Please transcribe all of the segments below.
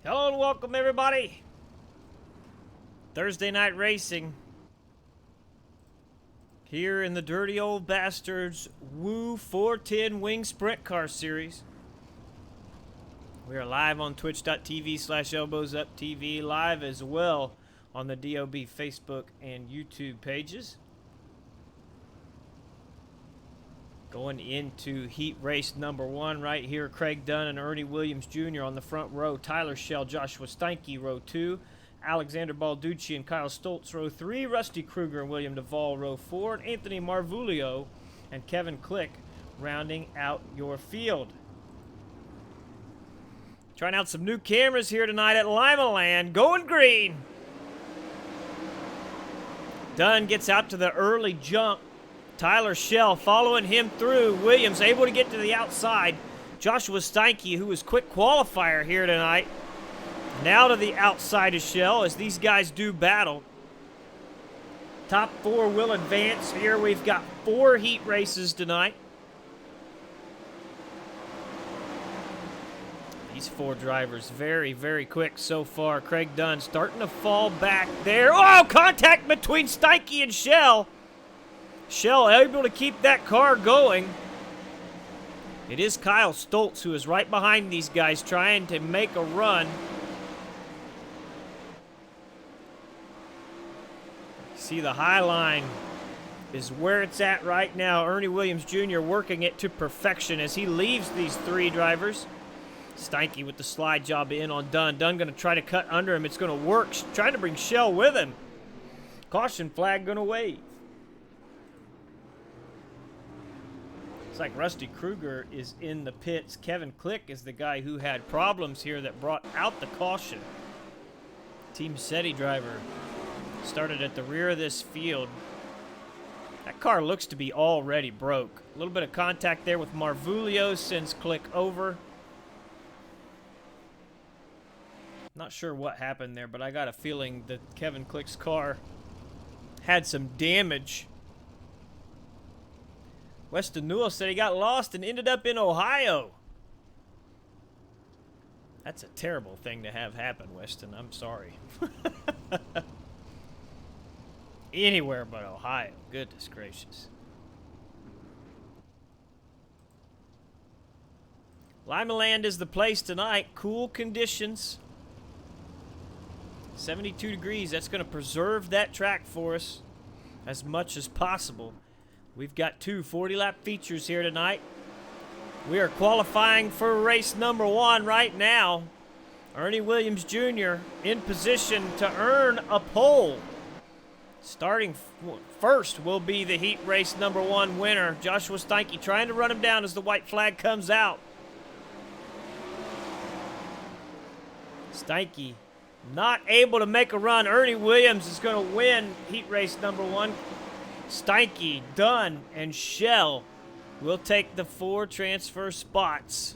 Hello and welcome, everybody. Thursday night racing here in the Dirty Old Bastards WoO 410 Wing Sprint Car Series. We are live on twitch.tv/elbowsuptv, live as well on the DOB Facebook and YouTube pages. Going into heat race number 1 right here, Craig Dunn and Ernie Williams Jr. on the front row. Tyler Schell, Joshua Steinke, row 2. Alexander Balducci and Kyle Stoltz, row 3. Rusty Kruger and William Duvall, row 4. And Anthony Marvulio and Kevin Click rounding out your field. Trying out some new cameras here tonight at Limaland. Going green. Dunn gets out to the early jump. Tyler Schell following him through. Williams able to get to the outside. Joshua Steinke, who was quick qualifier here tonight, now to the outside of Schell as these guys do battle. Top 4 will advance here. We've got 4 heat races tonight. These 4 drivers very, very quick so far. Craig Dunn starting to fall back there. Oh, contact between Steinke and Schell. Schell able to keep that car going. It is Kyle Stoltz who is right behind these guys trying to make a run. See, the high line is where it's at right now. Ernie Williams Jr. working it to perfection as he leaves these 3 drivers. Steinke with the slide job in on Dunn. Dunn going to try to cut under him. It's going to work. Trying to bring Schell with him. Caution flag going to wave. It's like Rusty Kruger is in the pits. Kevin Click is the guy who had problems here that brought out the caution. Team SETI driver started at the rear of this field. That car looks to be already broke. A little bit of contact there with Marvulio sends Click over. Not sure what happened there, but I got a feeling that Kevin Click's car had some damage. Weston Newell said he got lost and ended up in Ohio. That's a terrible thing to have happen, Weston. I'm sorry. Anywhere but Ohio. Goodness gracious. Limaland is the place tonight. Cool conditions. 72 degrees. That's going to preserve that track for us as much as possible. We've got 2 40-lap features here tonight. We are qualifying for race number 1 right now. Ernie Williams Jr. in position to earn a pole. Starting first will be the heat race number 1 winner, Joshua Steinke, trying to run him down as the white flag comes out. Steinke not able to make a run. Ernie Williams is going to win heat race number 1. Steinke, Dunn, and Schell will take the 4 transfer spots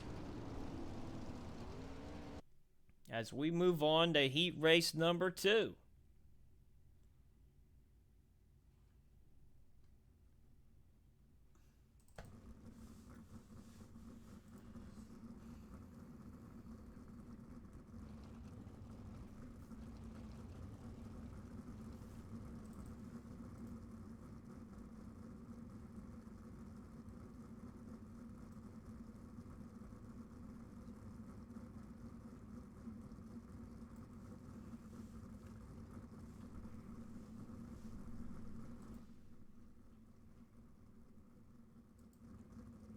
as we move on to heat race number 2.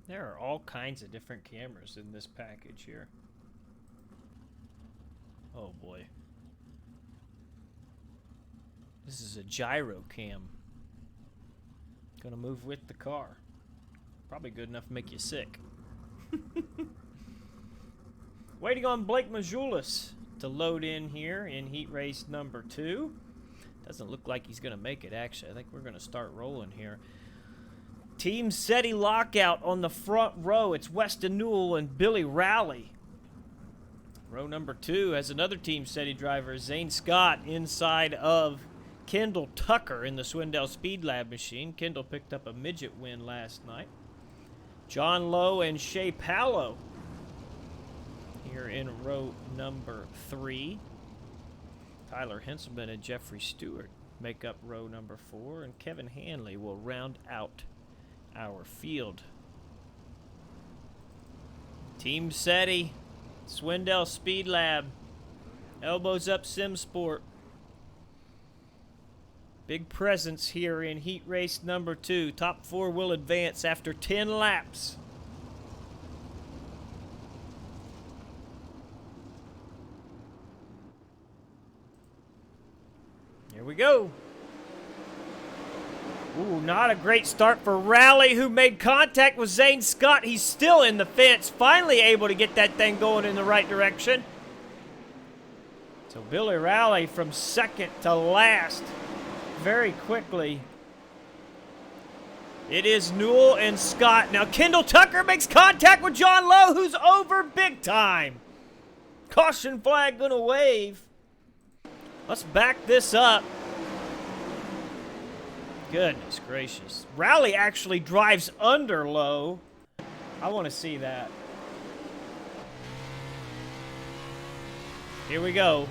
There are all kinds of different cameras in this package here. Oh boy. This is a gyro cam. Gonna move with the car. Probably good enough to make you sick. Waiting on Blake Majulis to load in here in heat race number 2. Doesn't look like he's gonna make it, actually. I think we're gonna start rolling here. Team SETI lockout on the front row. It's Weston Newell and Billy Rowley. Row number 2 has another Team SETI driver, Zane Scott, inside of Kendall Tucker in the Swindell Speed Lab machine. Kendall picked up a midget win last night. John Lowe and Shea Pallow here in row number 3. Tyler Henselman and Jeffrey Stewart make up row number 4, and Kevin Hanley will round out our field. Team SETI, Swindell Speed Lab, Elbows Up Sim Sport. Big presence here in heat race number 2. Top 4 will advance after 10 laps. Here we go. Ooh, not a great start for Rowley, who made contact with Zane Scott. He's still in the fence, finally able to get that thing going in the right direction. So Billy Rowley from second to last very quickly. It is Newell and Scott. Now Kendall Tucker makes contact with John Lowe, who's over big time. Caution flag gonna wave. Let's back this up. Goodness gracious. Rowley actually drives under Lowe. I want to see that. Here we go.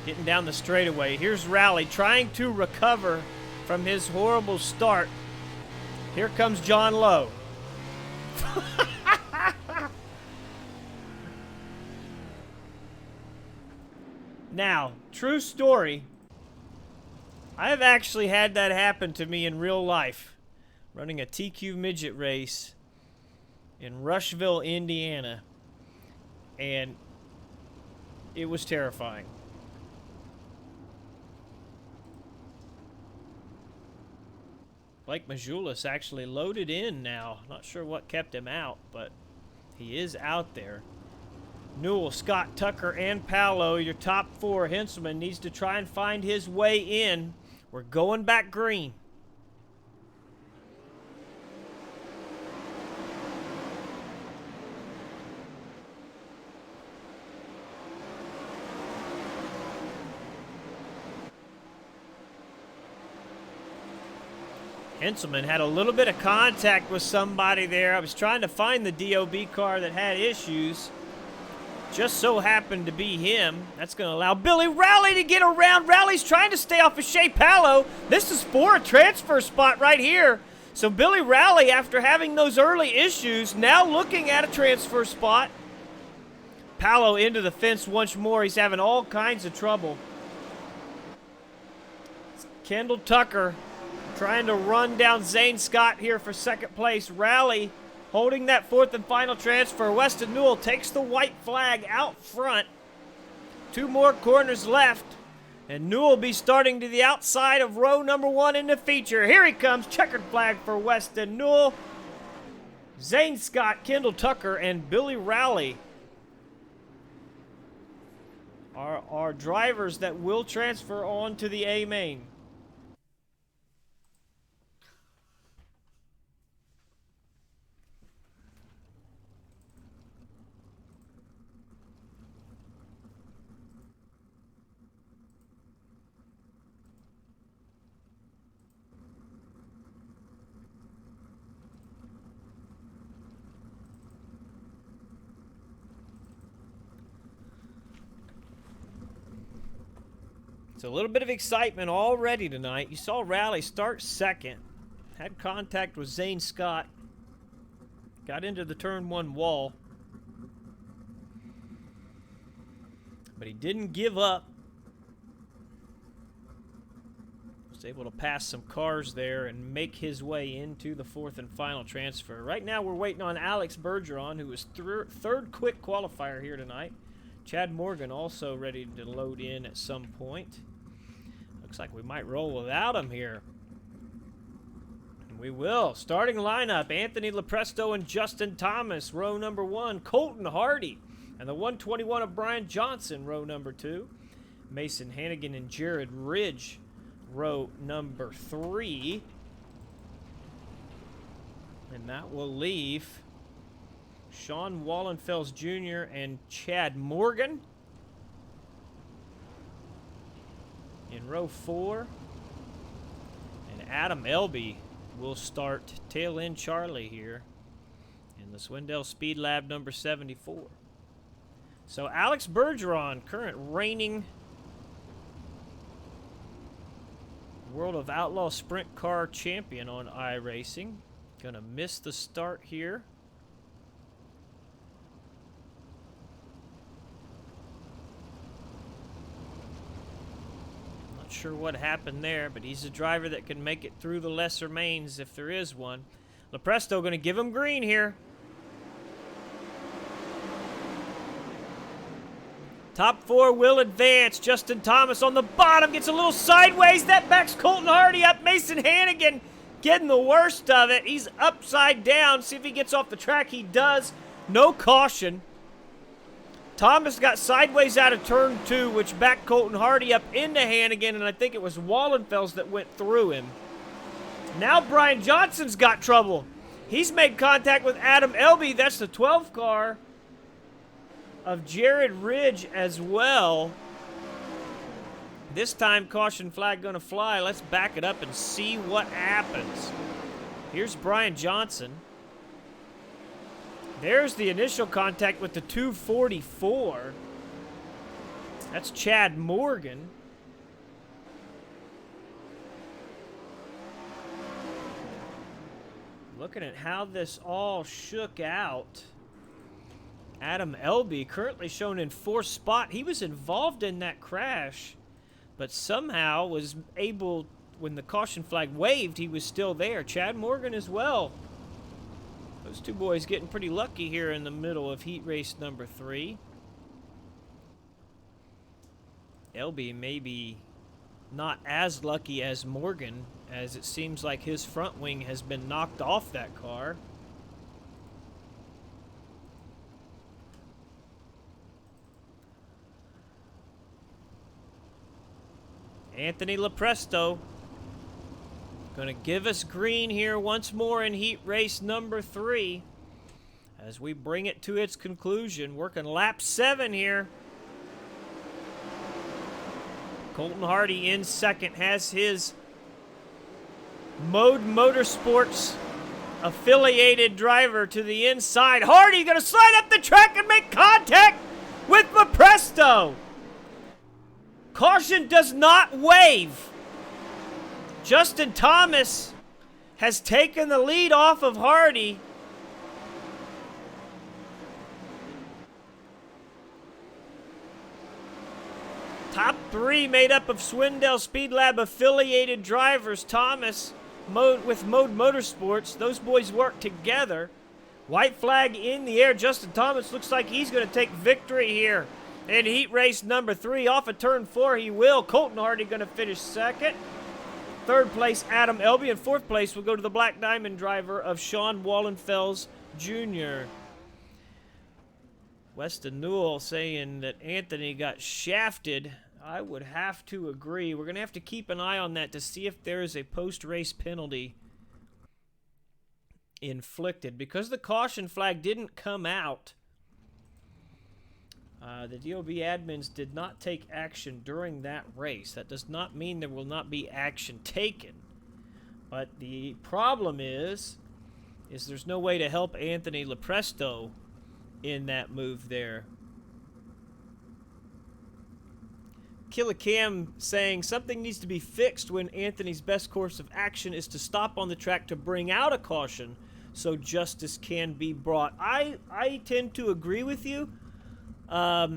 Getting down the straightaway. Here's Rowley trying to recover from his horrible start. Here comes John Lowe. Now, true story. I have actually had that happen to me in real life. Running a TQ midget race in Rushville, Indiana. And it was terrifying. Blake Majulis actually loaded in now. Not sure what kept him out, but he is out there. Newell, Scott, Tucker, and Paolo, your top 4. Henselman needs to try and find his way in. We're going back green. Henselman had a little bit of contact with somebody there. I was trying to find the DOB car that had issues. Just so happened to be him. That's going to allow Billy Rowley to get around. Rowley's trying to stay off of Shea Palo. This is for a transfer spot right here. So Billy Rowley, after having those early issues, now looking at a transfer spot. Palo into the fence once more. He's having all kinds of trouble. It's Kendall Tucker trying to run down Zane Scott here for second place. Rowley holding that 4th and final transfer. Weston Newell takes the white flag out front. 2 more corners left. And Newell will be starting to the outside of row number 1 in the feature. Here he comes. Checkered flag for Weston Newell. Zane Scott, Kendall Tucker, and Billy Rowley are drivers that will transfer on to the A main. So a little bit of excitement already tonight. You saw Rowley start second. Had contact with Zane Scott. Got into the turn 1 wall. But he didn't give up. Was able to pass some cars there and make his way into the 4th and final transfer. Right now we're waiting on Alex Bergeron, who was third quick qualifier here tonight. Chad Morgan also ready to load in at some point. Looks like we might roll without him here. And we will. Starting lineup, Anthony Lepresto and Justin Thomas, row number 1. Colton Hardy and the 121 of Brian Johnson, row number 2. Mason Hannigan and Jared Ridge, row number 3. And that will leave Sean Wallenfels Jr. and Chad Morgan in row 4. And Adam Elby will start tail end Charlie here in the Swindell Speed Lab number 74. So Alex Bergeron, current reigning World of Outlaw Sprint Car champion on iRacing. Gonna miss the start here. Not sure what happened there, but he's a driver that can make it through the lesser mains if there is one. Lepresto gonna give him green here. Top 4 will advance. Justin Thomas on the bottom gets a little sideways. That backs Colton Hardy up. Mason Hannigan getting the worst of it. He's upside down. See if he gets off the track. He does. No caution. Thomas got sideways out of turn 2, which backed Colton Hardy up into Hannigan, and I think it was Wallenfels that went through him. Now Brian Johnson's got trouble. He's made contact with Adam Elby. That's the 12 car of Jared Ridge as well. This time, caution flag gonna fly. Let's back it up and see what happens. Here's Brian Johnson. There's the initial contact with the 244. That's Chad Morgan. Looking at how this all shook out. Adam Elby currently shown in 4th spot. He was involved in that crash, but somehow was able, when the caution flag waved, he was still there. Chad Morgan as well. Those two boys getting pretty lucky here in the middle of heat race number 3. Elby maybe not as lucky as Morgan, as it seems like his front wing has been knocked off that car. Anthony Lepresto going to give us green here once more in heat race number 3 as we bring it to its conclusion. Working lap 7 here. Colton Hardy in second has his Mode Motorsports affiliated driver to the inside. Hardy going to slide up the track and make contact with Lepresto. Caution does not wave. Justin Thomas has taken the lead off of Hardy. Top 3 made up of Swindell Speed Lab affiliated drivers. Thomas with Mode Motorsports. Those boys work together. White flag in the air. Justin Thomas looks like he's going to take victory here in heat race number 3. Off of turn 4 he will. Colton Hardy going to finish second. 3rd place, Adam Elby. And 4th place will go to the Black Diamond driver of Sean Wallenfels Jr. Weston Newell saying that Anthony got shafted. I would have to agree. We're going to have to keep an eye on that to see if there is a post-race penalty inflicted. Because the caution flag didn't come out, the DOB admins did not take action during that race. That does not mean there will not be action taken. But the problem is there's no way to help Anthony Lepresto in that move there. Killicam saying something needs to be fixed when Anthony's best course of action is to stop on the track to bring out a caution so justice can be brought. I tend to agree with you. I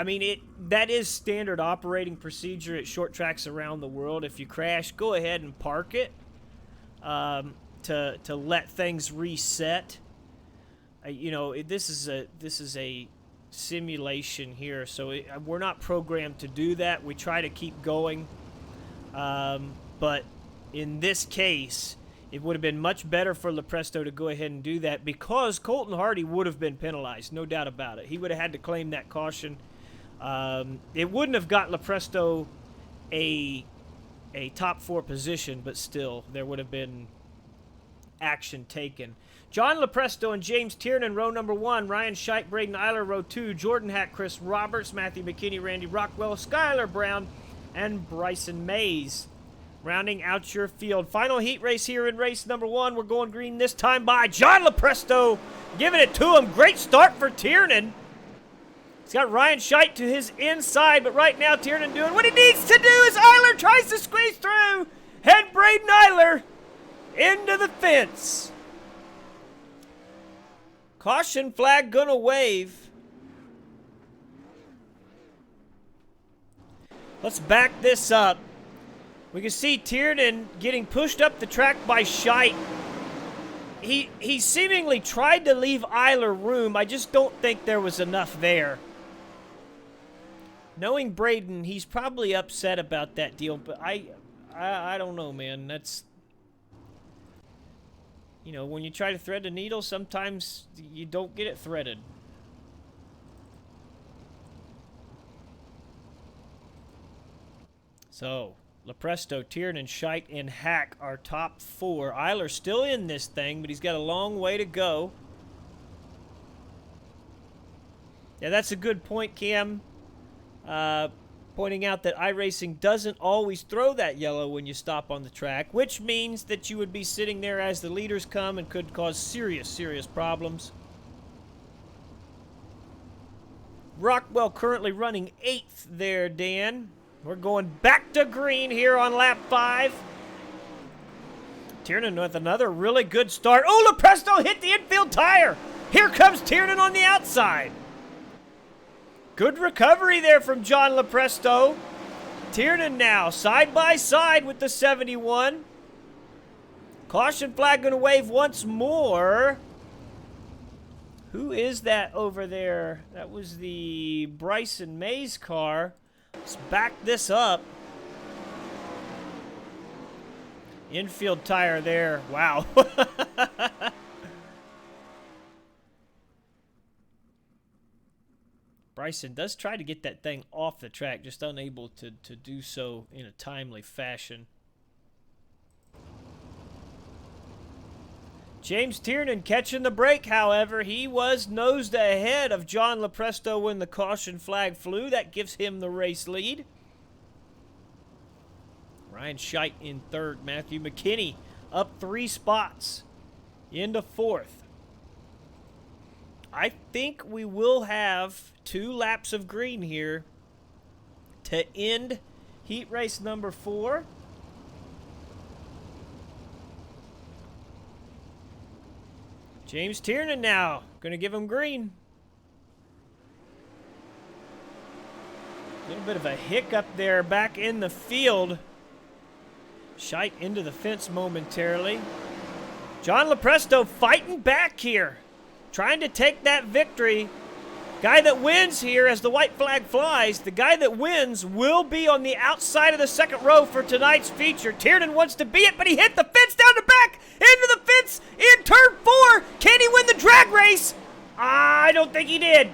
mean, that is standard operating procedure at short tracks around the world. If you crash, go ahead and park it to let things reset. You know, this is a simulation here, so we're not programmed to do that. We try to keep going, but in this case, it would have been much better for Lepresto to go ahead and do that because Colton Hardy would have been penalized, no doubt about it. He would have had to claim that caution. It wouldn't have got Lepresto a top 4 position, but still, there would have been action taken. John Lepresto and James Tiernan, row number 1. Ryan Scheich, Braden Eiler, row 2. Jordan Hack, Chris Roberts, Matthew McKinney, Randy Rockwell, Skylar Brown, and Bryson Mays. rounding out your field. Final heat race here in race number 1. We're going green this time by John Lepresto, giving it to him. Great start for Tiernan. He's got Ryan Scheidt to his inside, but right now Tiernan doing what he needs to do as Eiler tries to squeeze through. Head Braden Eiler into the fence. Caution flag gonna wave. Let's back this up. We can see Tiernan getting pushed up the track by Scheidt. He seemingly tried to leave Eiler room. I just don't think there was enough there. Knowing Braden, he's probably upset about that deal, but I don't know, man. That's, you know, when you try to thread the needle, sometimes you don't get it threaded. So, Lepresto, Tiernan, Scheidt, and Hack are top 4. Eiler's still in this thing, but he's got a long way to go. Yeah, that's a good point, Cam. Pointing out that iRacing doesn't always throw that yellow when you stop on the track, which means that you would be sitting there as the leaders come and could cause serious, serious problems. Rockwell currently running 8th there, Dan. We're going back to green here on lap 5. Tiernan with another really good start. Oh, Lepresto hit the infield tire. Here comes Tiernan on the outside. Good recovery there from John Lepresto. Tiernan now side by side with the 71. Caution flag going to wave once more. Who is that over there? That was the Bryson Mays car. Let's back this up. Infield tire there. Wow. Bryson does try to get that thing off the track, just unable to do so in a timely fashion. James Tiernan catching the break, however. He was nosed ahead of John Lepresto when the caution flag flew. That gives him the race lead. Ryan Scheidt in 3rd. Matthew McKinney up 3 spots into 4th. I think we will have 2 laps of green here to end heat race number 4. James Tiernan now going to give him green. A little bit of a hiccup there back in the field. Scheidt into the fence momentarily. John Lepresto fighting back here. Trying to take that victory. Guy that wins here as the white flag flies, the guy that wins will be on the outside of the 2nd row for tonight's feature. Tiernan wants to be it, but he hit the fence down the back, into the fence in turn 4. Can he win the drag race? I don't think he did.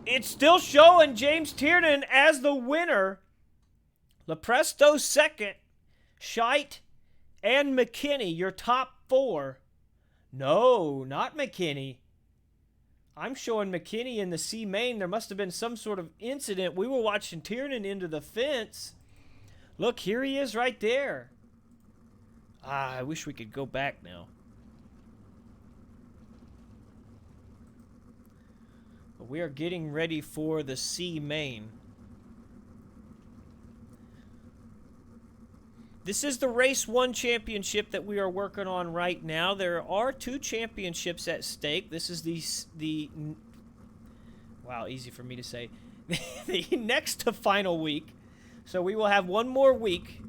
It's still showing James Tiernan as the winner. Lepresto 2nd, Scheidt and McKinney, your top 4. No, not McKinney. I'm showing McKinney in the C main. There must have been some sort of incident. We were watching Tiernan into the fence. Look, here he is right there. I wish we could go back now. But we are getting ready for the C main. This is the Race 1 championship that we are working on right now. There are 2 championships at stake. This is the wow, easy for me to say, the next to final week. So we will have one more week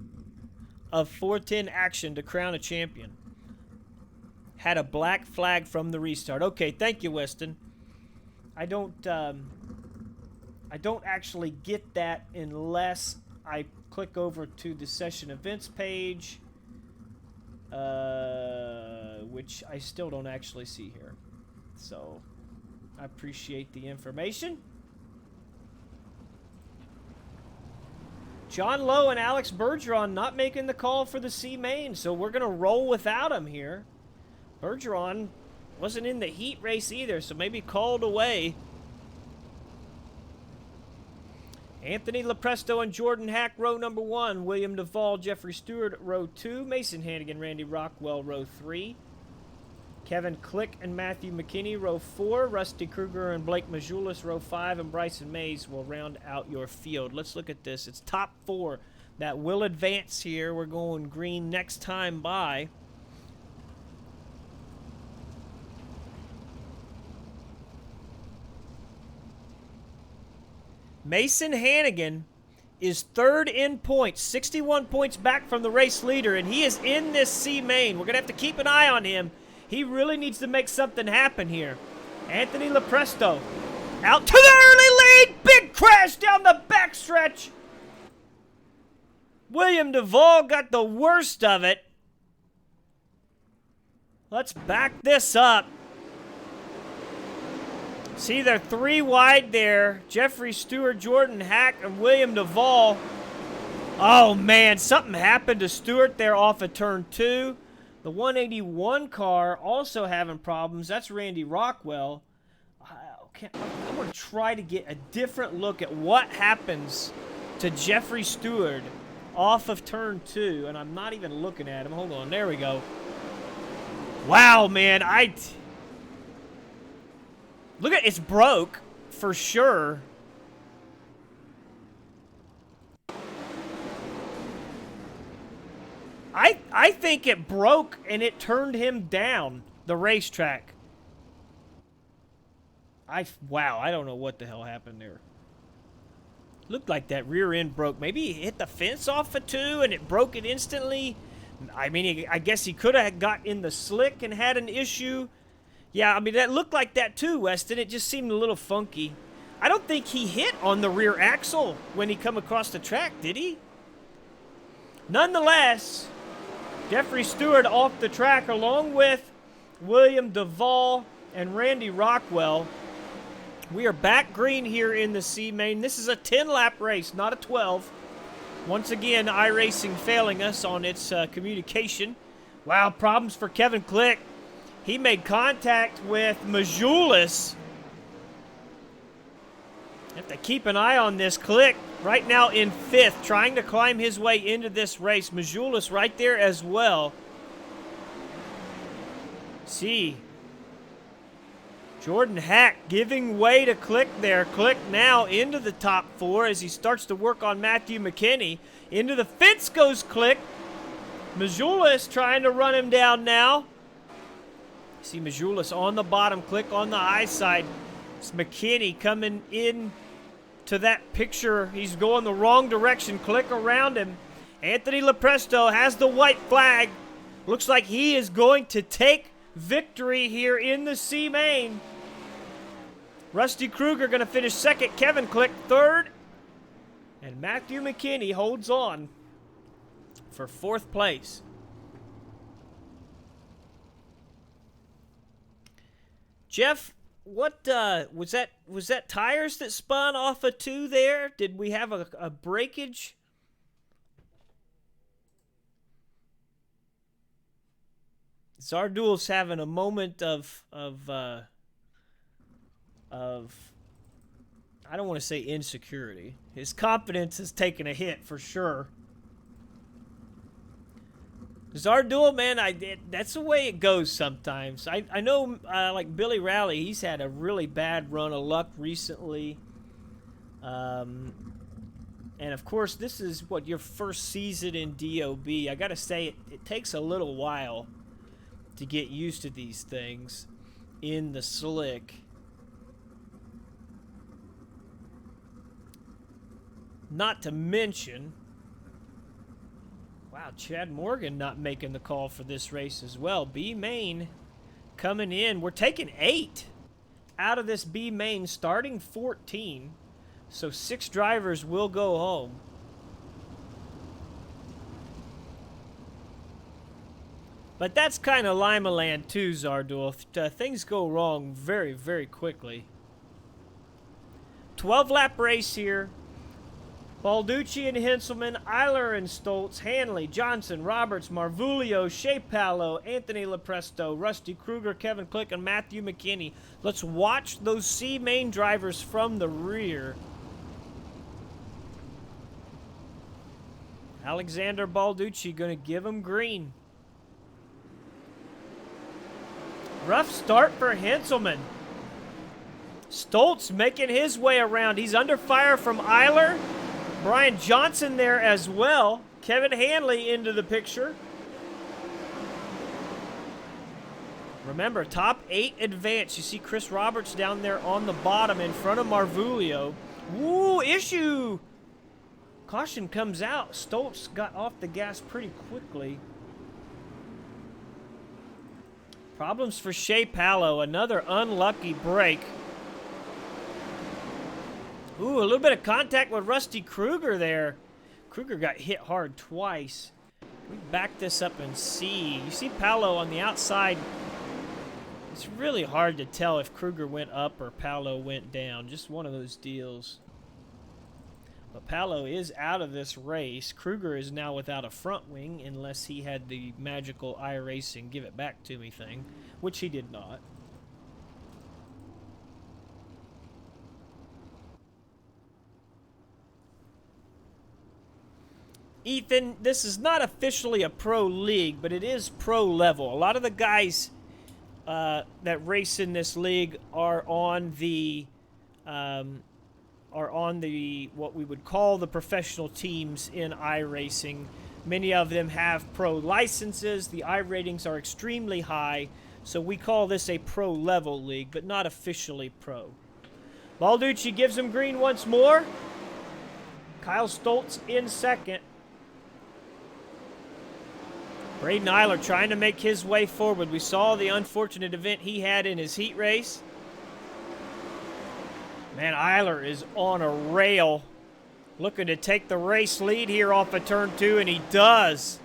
of 410 action to crown a champion. Had a black flag from the restart. Okay, thank you, Weston. I don't actually get that unless I click over to the session events page, which I still don't actually see here. So I appreciate the information. John Lowe and Alex Bergeron not making the call for the C main, so we're going to roll without him here. Bergeron wasn't in the heat race either, so maybe called away. Anthony Lepresto and Jordan Hack, row number 1. William Duvall, Jeffrey Stewart, row 2. Mason Hannigan, Randy Rockwell, row 3. Kevin Click and Matthew McKinney, row 4. Rusty Kruger and Blake Majulis, row 5. And Bryson Mays will round out your field. Let's look at this. It's top 4 that will advance here. We're going green next time by. Mason Hannigan is 3rd in points, 61 points back from the race leader, and he is in this C main. We're going to have to keep an eye on him. He really needs to make something happen here. Anthony Lepresto out to the early lead. Big crash down the backstretch. William Duvall got the worst of it. Let's back this up. See, they're 3 wide there. Jeffrey Stewart, Jordan Hack, and William Duvall. Oh, man, something happened to Stewart there off of turn 2. The 181 car also having problems. That's Randy Rockwell. I'm going to try to get a different look at what happens to Jeffrey Stewart off of turn 2. And I'm not even looking at him. Hold on. There we go. Wow, man. Look at it's broke for sure. I think it broke and it turned him down the racetrack. Wow, I don't know what the hell happened there. Looked like that rear end broke. Maybe he hit the fence off of 2 and it broke it instantly. I mean, I guess he could have got in the slick and had an issue. Yeah, I mean, that looked like that too, Weston. It just seemed a little funky. I don't think he hit on the rear axle when he come across the track, did he? Nonetheless, Jeffrey Stewart off the track along with William Duvall and Randy Rockwell. We are back green here in the C main. This is a 10-lap race, not a 12. Once again, iRacing failing us on its communication. Wow, problems for Kevin Click. He made contact with Majulis. Have to keep an eye on this. Click right now in 5th, trying to climb his way into this race. Majulis right there as well. See. Jordan Hack giving way to Click there. Click now into the top 4 as he starts to work on Matthew McKinney. Into the fence goes Click. Majulis trying to run him down now. See Majulis on the bottom, Click on the high side. It's McKinney coming in to that picture. He's going the wrong direction. Click around him. Anthony Lepresto has the white flag. Looks like he is going to take victory here in the C main. Rusty Kruger going to finish 2nd. Kevin Click 3rd. And Matthew McKinney holds on for 4th place. Jeff, what was that? Was that tires that spun off of 2 there? Did we have a breakage? Zardul's having a moment of I don't want to say insecurity. His confidence is taking a hit for sure. Zardul, man, that's the way it goes sometimes. I know, like Billy Rowley, he's had a really bad run of luck recently. And, of course, this is, your first season in DOB. I got to say, it takes a little while to get used to these things in the slick. Not to mention... Wow, Chad Morgan not making the call for this race as well. B main coming in. We're taking 8 out of this B main, starting 14. So 6 drivers will go home. But that's kind of Limaland too, Zardul. Things go wrong very, very quickly. 12-lap race here. Balducci and Henselman, Eiler and Stoltz, Hanley, Johnson, Roberts, Marvulio, Shea Palo, Anthony Lepresto, Rusty Kruger, Kevin Click, and Matthew McKinney. Let's watch those C main drivers from the rear. Alexander Balducci going to give him green. Rough start for Henselman. Stoltz making his way around. He's under fire from Eiler. Brian Johnson there as well. Kevin Hanley into the picture. Remember, top 8 advance. You see Chris Roberts down there on the bottom in front of Marvulio. Woo, issue! Caution comes out. Stoltz got off the gas pretty quickly. Problems for Shea Palo. Another unlucky break. Ooh, a little bit of contact with Rusty Kruger there. Kruger got hit hard twice. We back this up and see. You see Palo on the outside. It's really hard to tell if Kruger went up or Palo went down. Just one of those deals. But Palo is out of this race. Kruger is now without a front wing unless he had the magical iRacing give it back to me thing, which he did not. Ethan, this is not officially a pro league, but it is pro level. A lot of the guys that race in this league are on the what we would call the professional teams in iRacing. Many of them have pro licenses. The iRatings are extremely high, so we call this a pro level league, but not officially pro. Balducci gives him green once more. Kyle Stoltz in second. Braden Eiler trying to make his way forward. We saw the unfortunate event he had in his heat race. Man, Eiler is on a rail. Looking to take the race lead here off of turn 2, and he does.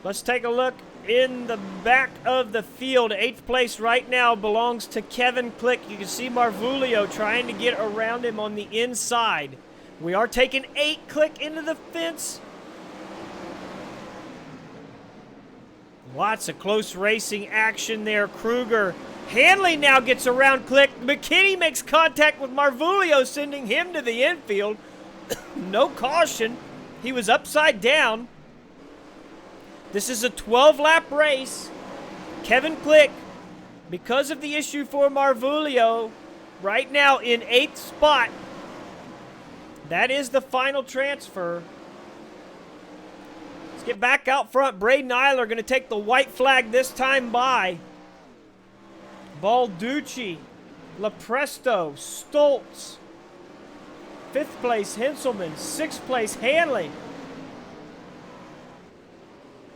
Let's take a look in the back of the field. 8th place right now belongs to Kevin Click. You can see Marvulio trying to get around him on the inside. We are taking 8. Click into the fence. Lots of close racing action there. Kruger. Hanley now gets around Click. McKinney makes contact with Marvulio, sending him to the infield. No caution. He was upside down. This is a 12-lap race. Kevin Click, because of the issue for Marvulio, right now in 8th spot. That is the final transfer. Let's get back out front. Braden Eiler going to take the white flag this time by. Balducci, Lepresto, Stoltz. 5th place, Henselman. 6th place, Hanley.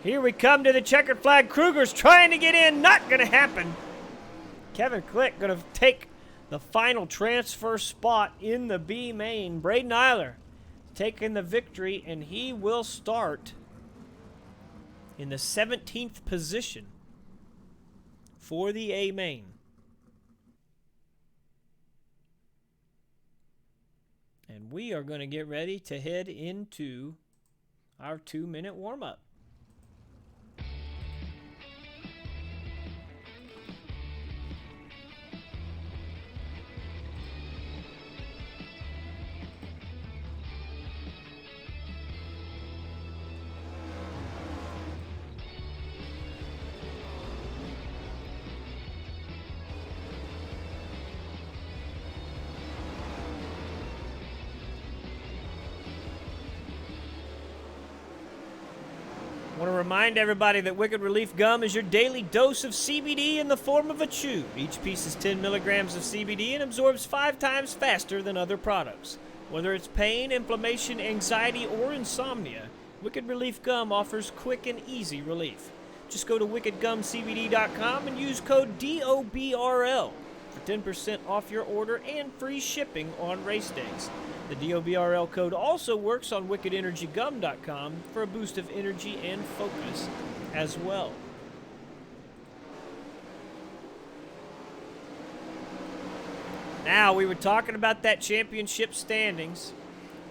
Here we come to the checkered flag. Kruger's trying to get in. Not going to happen. Kevin Click going to take the final transfer spot in the B main. Braden Eiler taking the victory, and he will start in the 17th position for the A main. And we are going to get ready to head into our 2-minute warm-up. I want to remind everybody that Wicked Relief Gum is your daily dose of CBD in the form of a chew. Each piece is 10 milligrams of CBD and absorbs 5 times faster than other products. Whether it's pain, inflammation, anxiety, or insomnia, Wicked Relief Gum offers quick and easy relief. Just go to wickedgumcbd.com and use code DOBRL for 10% off your order and free shipping on race days. The DOBRL code also works on wickedenergygum.com for a boost of energy and focus as well. Now, we were talking about that championship standings.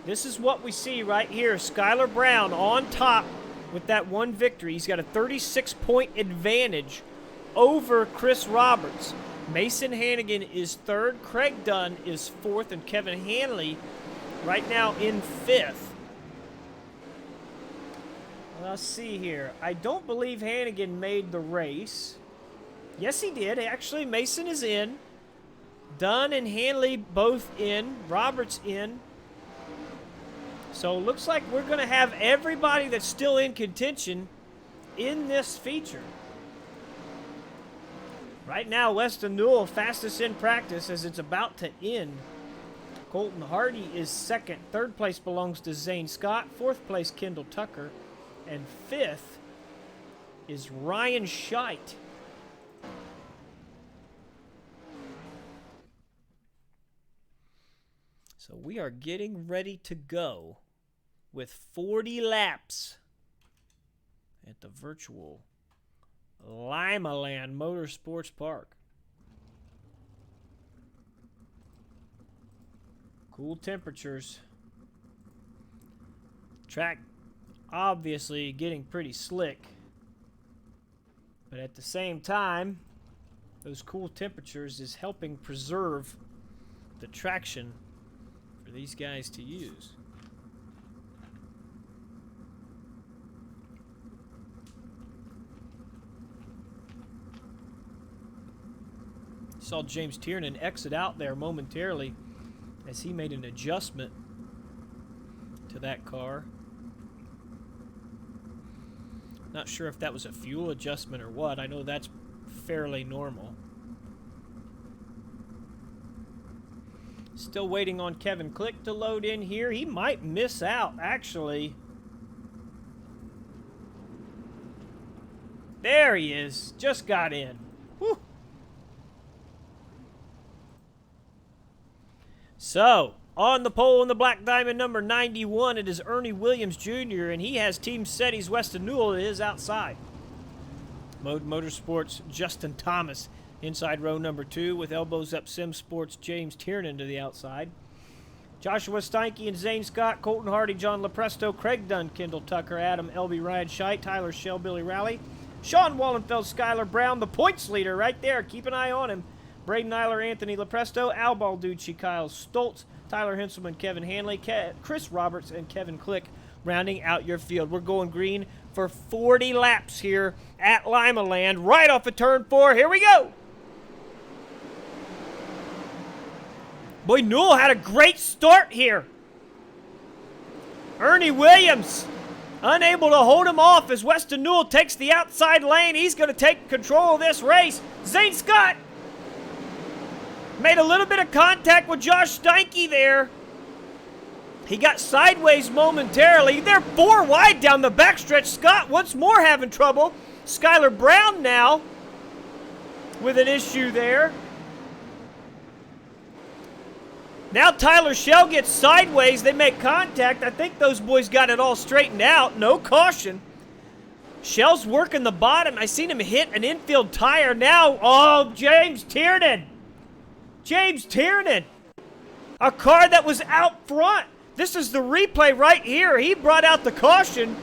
This is what we see right here. Skylar Brown on top with that one victory. He's got a 36-point advantage over Chris Roberts. Mason Hannigan is third. Craig Dunn is fourth. And Kevin Hanley right now in fifth. Let's see here. I don't believe Hannigan made the race. Yes, he did. Actually, Mason is in. Dunn and Hanley both in. Roberts in. So it looks like we're going to have everybody that's still in contention in this feature. Right now, Weston Newell fastest in practice as it's about to end. Colton Hardy is second. Third place belongs to Zane Scott. Fourth place, Kendall Tucker. And fifth is Ryan Scheidt. So we are getting ready to go with 40 laps at the virtual Limaland Motorsports Park. Cool temperatures. Track obviously getting pretty slick. But at the same time, those cool temperatures is helping preserve the traction for these guys to use. Saw James Tiernan exit out there momentarily as he made an adjustment to that car. Not sure if that was a fuel adjustment or what. I know that's fairly normal. Still waiting on Kevin Click to load in here. He might miss out, actually. There he is. Just got in. Whew. So, on the pole in the black diamond, number 91, it is Ernie Williams Jr., and he has Team SETI's Weston Newell to his outside. Mode Motorsports, Justin Thomas inside row number 2 with elbows up Sim Sports, James Tiernan to the outside. Joshua Steinke and Zane Scott, Colton Hardy, John Lepresto, Craig Dunn, Kendall Tucker, Adam Elby, Ryan Scheidt, Tyler Shell, Billy Rowley, Sean Wallenfeld, Skylar Brown, the points leader right there. Keep an eye on him. Braden Nyler, Anthony Lepresto, Al Balducci, Kyle Stoltz, Tyler Henselman, Kevin Hanley, Chris Roberts, and Kevin Click rounding out your field. We're going green for 40 laps here at Limaland. Right off of turn 4. Here we go. Boy, Newell had a great start here. Ernie Williams unable to hold him off as Weston Newell takes the outside lane. He's going to take control of this race. Zane Scott made a little bit of contact with Josh Steinke there. He got sideways momentarily. They're 4 wide down the backstretch. Scott once more having trouble. Skylar Brown now with an issue there. Now Tyler Shell gets sideways. They make contact. I think those boys got it all straightened out. No caution. Shell's working the bottom. I seen him hit an infield tire. Now, oh, James Tiernan. James Tiernan. A car that was out front. This is the replay right here. He brought out the caution.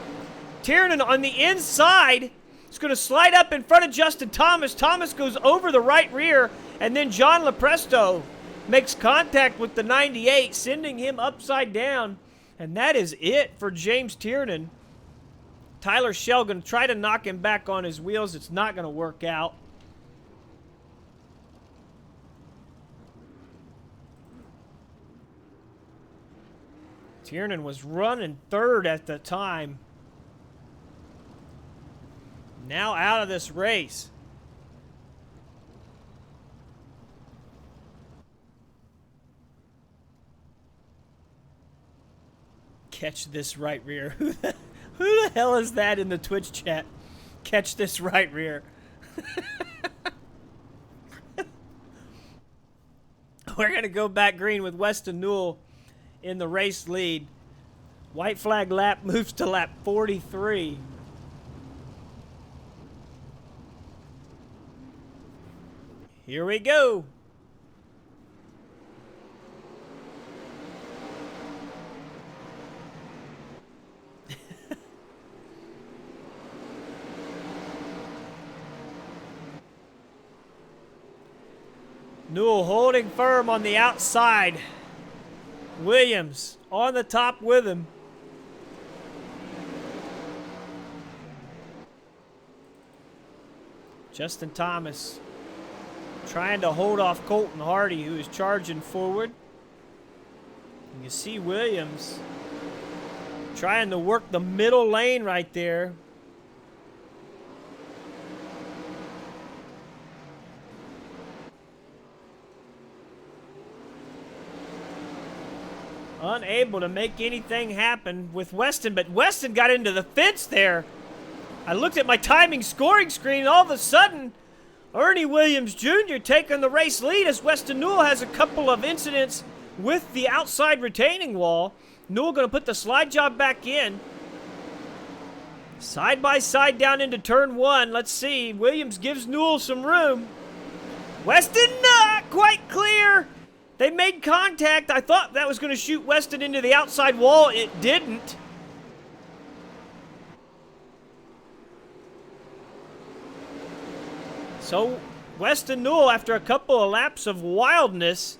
Tiernan on the inside is going to slide up in front of Justin Thomas. Thomas goes over the right rear, and then John Lepresto makes contact with the 98, sending him upside down. And that is it for James Tiernan. Tyler Shell going to try to knock him back on his wheels. It's not going to work out. Tiernan was running third at the time. Now out of this race. Catch this right rear. Who the hell is that in the Twitch chat? Catch this right rear. We're going to go back green with Weston Newell in the race lead. White flag lap moves to lap 43. Here we go. Newell holding firm on the outside. Williams on the top with him. Justin Thomas trying to hold off Colton Hardy, who is charging forward. And you see Williams trying to work the middle lane right there. Unable to make anything happen with Weston, but Weston got into the fence there. I looked at my timing scoring screen, and all of a sudden, Ernie Williams Jr. taking the race lead as Weston Newell has a couple of incidents with the outside retaining wall. Newell going to put the slide job back in. Side by side down into turn one. Let's see. Williams gives Newell some room. Weston not quite clear. They made contact. I thought that was going to shoot Weston into the outside wall. It didn't. So Weston Newell, after a couple of laps of wildness,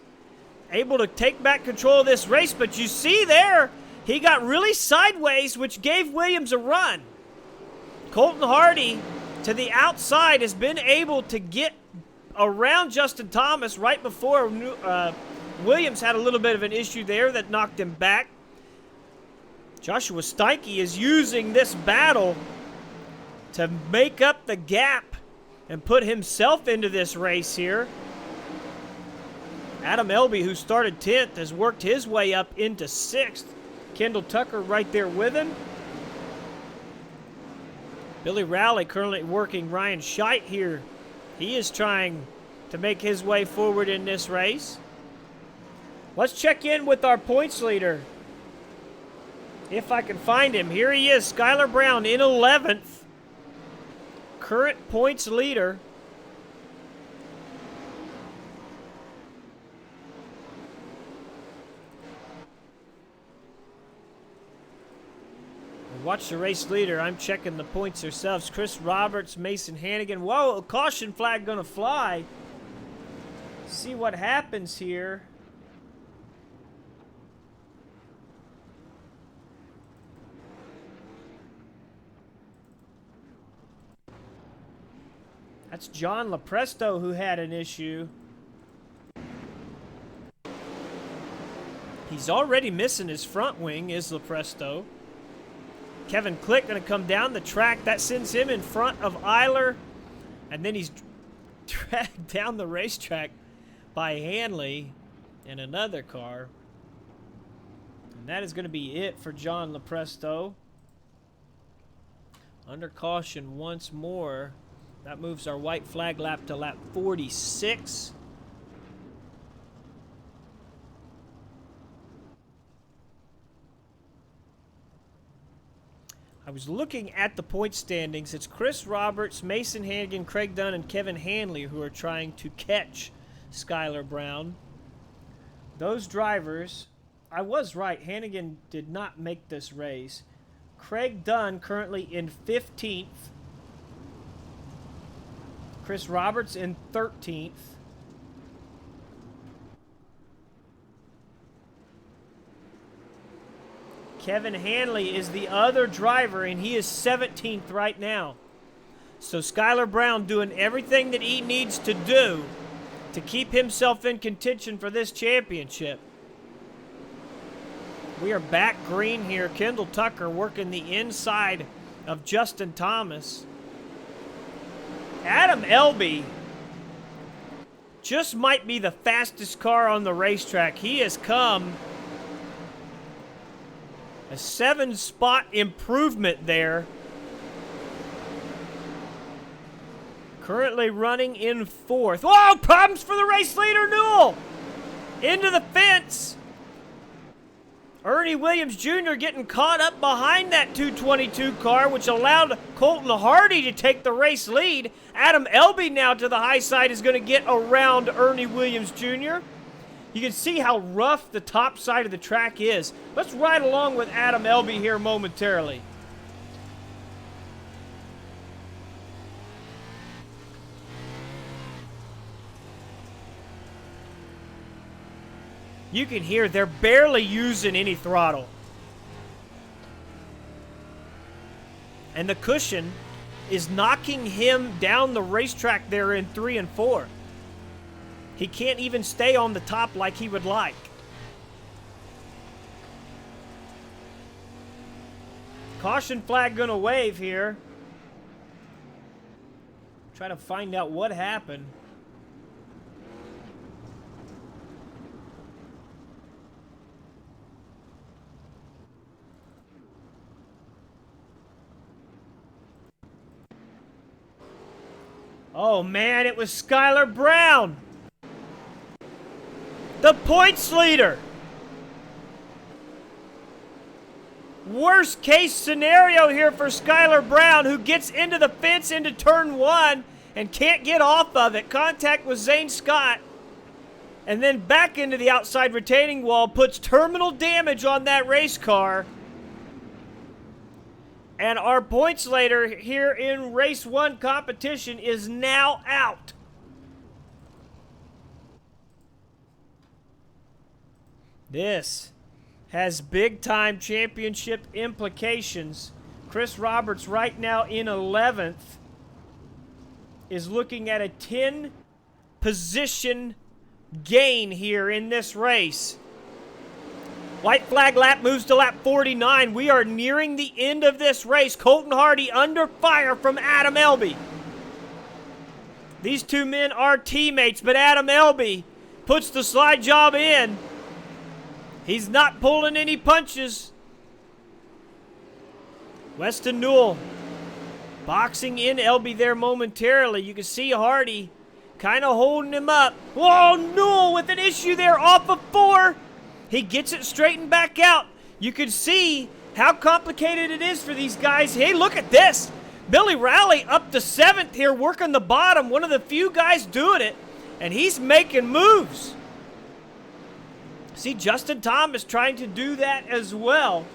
able to take back control of this race. But you see there, he got really sideways, which gave Williams a run. Colton Hardy to the outside has been able to get around Justin Thomas right before Williams had a little bit of an issue there that knocked him back. Joshua Steinke is using this battle to make up the gap and put himself into this race here. Adam Elby, who started 10th, has worked his way up into 6th. Kendall Tucker right there with him. Billy Rowley currently working Ryan Scheidt here. He is trying to make his way forward in this race. Let's check in with our points leader. If I can find him. Here he is, Skylar Brown in 11th. Current points leader. Watch the race leader. I'm checking the points ourselves. Chris Roberts, Mason Hannigan. Whoa, a caution flag gonna fly. See what happens here. That's John Lepresto who had an issue. He's already missing his front wing, is Lepresto. Kevin Click going to come down the track. That sends him in front of Eiler. And then he's dragged down the racetrack by Hanley in another car. And that is going to be it for John Lepresto. Under caution once more. That moves our white flag lap to lap 46. I was looking at the point standings. It's Chris Roberts, Mason Hannigan, Craig Dunn, and Kevin Hanley who are trying to catch Skylar Brown. Those drivers, I was right. Hannigan did not make this race. Craig Dunn currently in 15th. Chris Roberts in 13th. Kevin Hanley is the other driver, and he is 17th right now. So Skylar Brown doing everything that he needs to do to keep himself in contention for this championship. We are back green here. Kendall Tucker working the inside of Justin Thomas. Adam Elby just might be the fastest car on the racetrack. He has come a 7-spot improvement there. Currently running in 4th. Whoa, problems for the race leader, Newell. Into the fence. Ernie Williams Jr. getting caught up behind that 222 car, which allowed Colton Hardy to take the race lead. Adam Elby now to the high side is going to get around Ernie Williams Jr. You can see how rough the top side of the track is. Let's ride along with Adam Elby here momentarily. You can hear they're barely using any throttle. And the cushion is knocking him down the racetrack there in 3 and 4. He can't even stay on the top like he would like. Caution flag gonna wave here. Try to find out what happened. Oh man, it was Skylar Brown, the points leader. Worst case scenario here for Skylar Brown, who gets into the fence into turn 1 and can't get off of it. Contact with Zane Scott. And then back into the outside retaining wall, puts terminal damage on that race car. And our points leader here in race 1 competition is now out. This has big-time championship implications. Chris Roberts right now in 11th is looking at a 10-position gain here in this race. White flag lap moves to lap 49. We are nearing the end of this race. Colton Hardy under fire from Adam Elby. These two men are teammates, but Adam Elby puts the slide job in. He's not pulling any punches. Weston Newell boxing in Elby there momentarily. You can see Hardy kind of holding him up. Whoa, Newell with an issue there off of 4. He gets it straightened back out. You can see how complicated it is for these guys. Hey, look at this. Billy Rowley up to 7th here, working the bottom. One of the few guys doing it, and he's making moves. See, Justin Thomas trying to do that as well.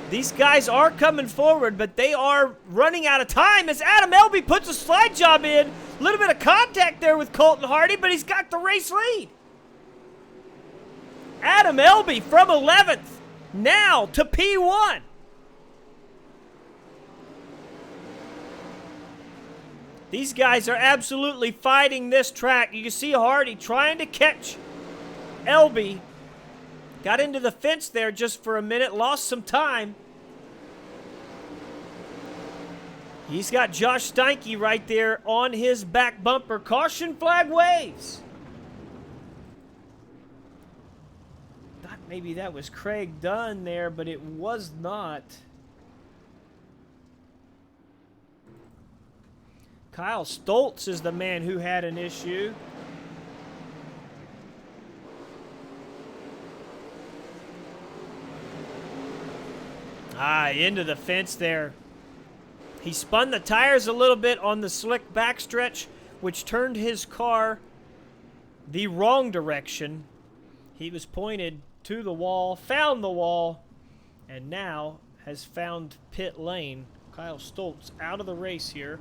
These guys are coming forward, but they are running out of time as Adam Elby puts a slide job in. A little bit of contact there with Colton Hardy, but he's got the race lead. Adam Elby from 11th now to P1. These guys are absolutely fighting this track. You can see Hardy trying to catch Elby. Got into the fence there just for a minute, lost some time. He's got Josh Steinke right there on his back bumper. Caution flag waves. Thought maybe that was Craig Dunn there, but it was not. Kyle Stoltz is the man who had an issue. Into the fence there. He spun the tires a little bit on the slick backstretch, which turned his car the wrong direction. He was pointed to the wall, found the wall, and now has found pit lane. Kyle Stoltz out of the race here.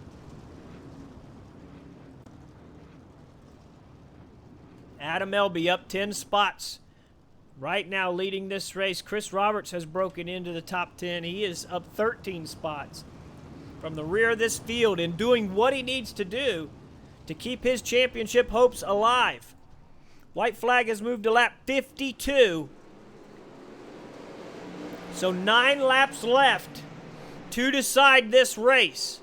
Adam Elby up 10 spots. Right now leading this race. Chris Roberts has broken into the top 10. He is up 13 spots from the rear of this field and doing what he needs to do to keep his championship hopes alive. White flag has moved to lap 52. So 9 laps left to decide this race.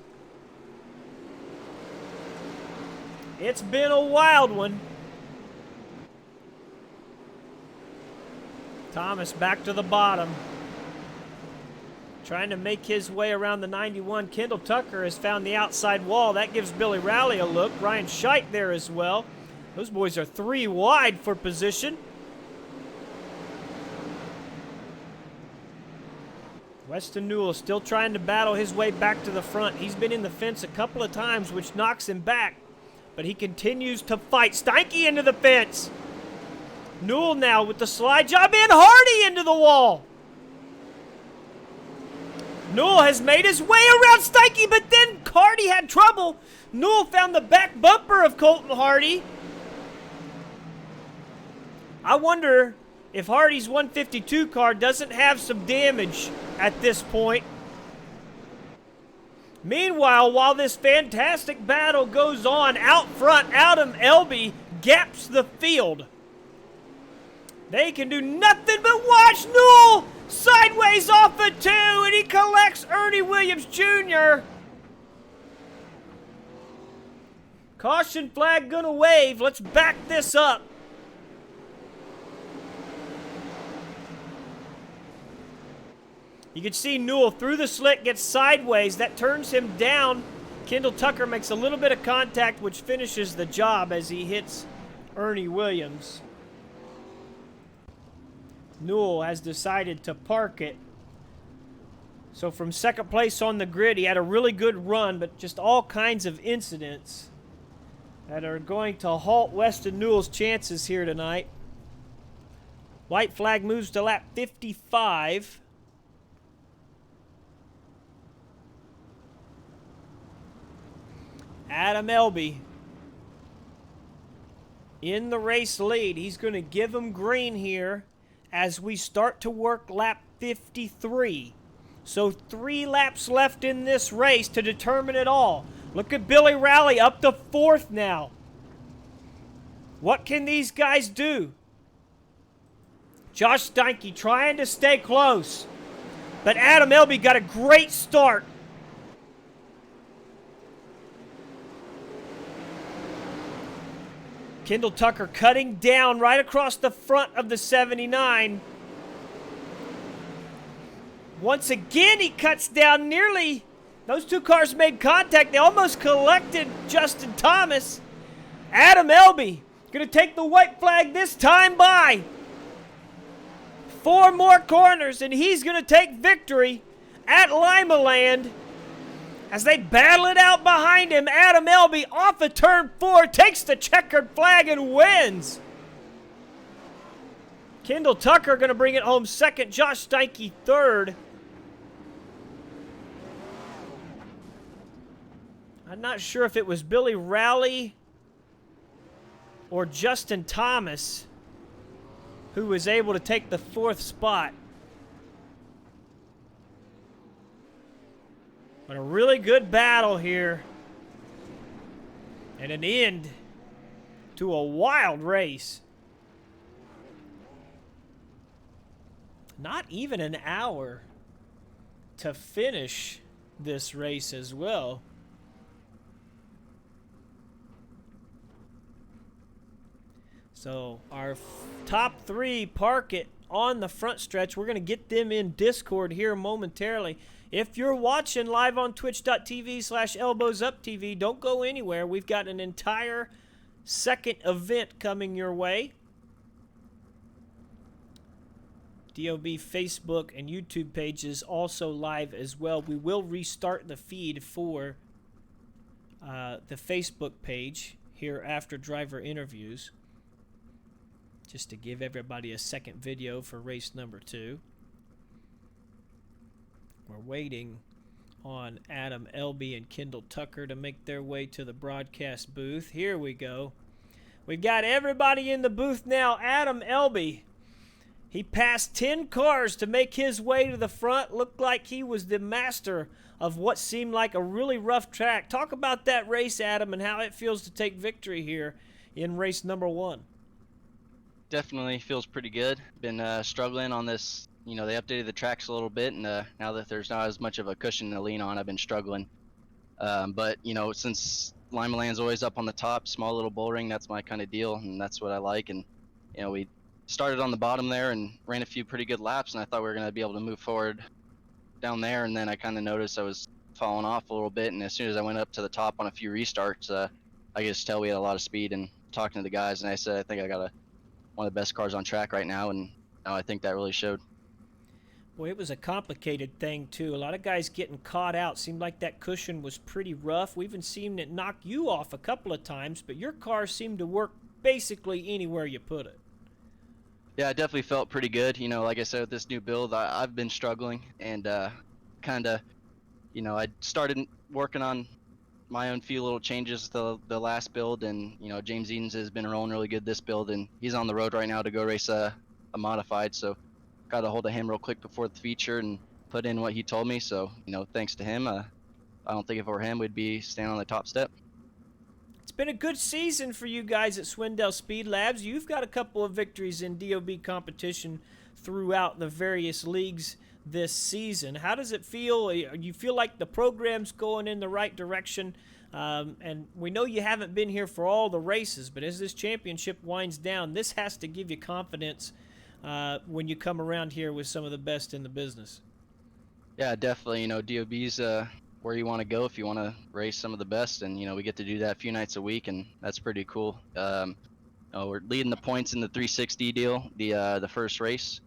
It's been a wild one. Thomas back to the bottom. Trying to make his way around the 91. Kendall Tucker has found the outside wall. That gives Billy Rowley a look. Ryan Scheidt there as well. Those boys are 3 wide for position. Weston Newell still trying to battle his way back to the front. He's been in the fence a couple of times, which knocks him back. But he continues to fight. Steinke into the fence. Newell now with the slide job in. Hardy into the wall. Newell has made his way around Steinke, but then Hardy had trouble. Newell found the back bumper of Colton Hardy. I wonder if Hardy's 152 car doesn't have some damage at this point. Meanwhile, while this fantastic battle goes on, out front, Adam Elby gaps the field. They can do nothing but watch Newell sideways off of 2, and he collects Ernie Williams Jr. Caution flag gonna wave. Let's back this up. You can see Newell through the slick gets sideways. That turns him down. Kendall Tucker makes a little bit of contact, which finishes the job as he hits Ernie Williams. Newell has decided to park it. So from second place on the grid, he had a really good run, but just all kinds of incidents that are going to halt Weston Newell's chances here tonight. White flag moves to lap 55. Adam Elby in the race lead. He's going to give him green here as we start to work lap 53. So 3 laps left in this race to determine it all. Look at Billy Rowley up to 4th now. What can these guys do? Josh Steinke trying to stay close. But Adam Elby got a great start. Kendall Tucker cutting down right across the front of the 79. Once again, he cuts down nearly. Those 2 cars made contact. They almost collected Justin Thomas. Adam Elby going to take the white flag this time by. 4 more corners, and he's going to take victory at Limaland. As they battle it out behind him, Adam Elby off of turn 4 takes the checkered flag and wins. Kendall Tucker going to bring it home second. Josh Steinke third. I'm not sure if it was Billy Rowley or Justin Thomas who was able to take the 4th spot. But a really good battle here. And an end to a wild race. Not even an hour to finish this race as well. So our top 3 park it on the front stretch. We're going to get them in Discord here momentarily. If you're watching live on twitch.tv/elbowsuptv, don't go anywhere. We've got an entire second event coming your way. DOB Facebook and YouTube pages also live as well. We will restart the feed for the Facebook page here after driver interviews, just to give everybody a second video for race number 2. We're waiting on Adam Elby and Kendall Tucker to make their way to the broadcast booth. Here we go. We've got everybody in the booth now. Adam Elby, he passed 10 cars to make his way to the front. Looked like he was the master of what seemed like a really rough track. Talk about that race, Adam, and how it feels to take victory here in race number 1. Definitely feels pretty good. Been struggling on this. You know, they updated the tracks a little bit, and now that there's not as much of a cushion to lean on, I've been struggling. But, you know, since Limaland's always up on the top, small little bull ring, that's my kind of deal, and that's what I like. And, you know, we started on the bottom there and ran a few pretty good laps, and I thought we were going to be able to move forward down there, and then I kind of noticed I was falling off a little bit, and as soon as I went up to the top on a few restarts, I could just tell we had a lot of speed. And talking to the guys, and I said, I think I got one of the best cars on track right now, and I think that really showed. Boy, it was a complicated thing, too. A lot of guys getting caught out. Seemed like that cushion was pretty rough. We even seen it knock you off a couple of times, but your car seemed to work basically anywhere you put it. Yeah, I definitely felt pretty good. You know, like I said, with this new build, I've been struggling, and kind of, you know, I started working on my own few little changes the last build, and James Edens has been rolling really good this build, and he's on the road right now to go race a modified. So got a hold of him real quick before the feature and put in what he told me. So thanks to him, I don't think if it were him, we'd be standing on the top step. It's been a good season for you guys at Swindell Speed Labs. You've got a couple of victories in DOB competition throughout the various leagues this season. How does it feel? You feel like the program's going in the right direction? And we know you haven't been here for all the races, but as this championship winds down, this has to give you confidence when you come around here with some of the best in the business. Yeah, definitely. DOB's where you want to go if you want to race some of the best, and we get to do that a few nights a week, and that's pretty cool. We're leading the points in the 360 deal, the first race.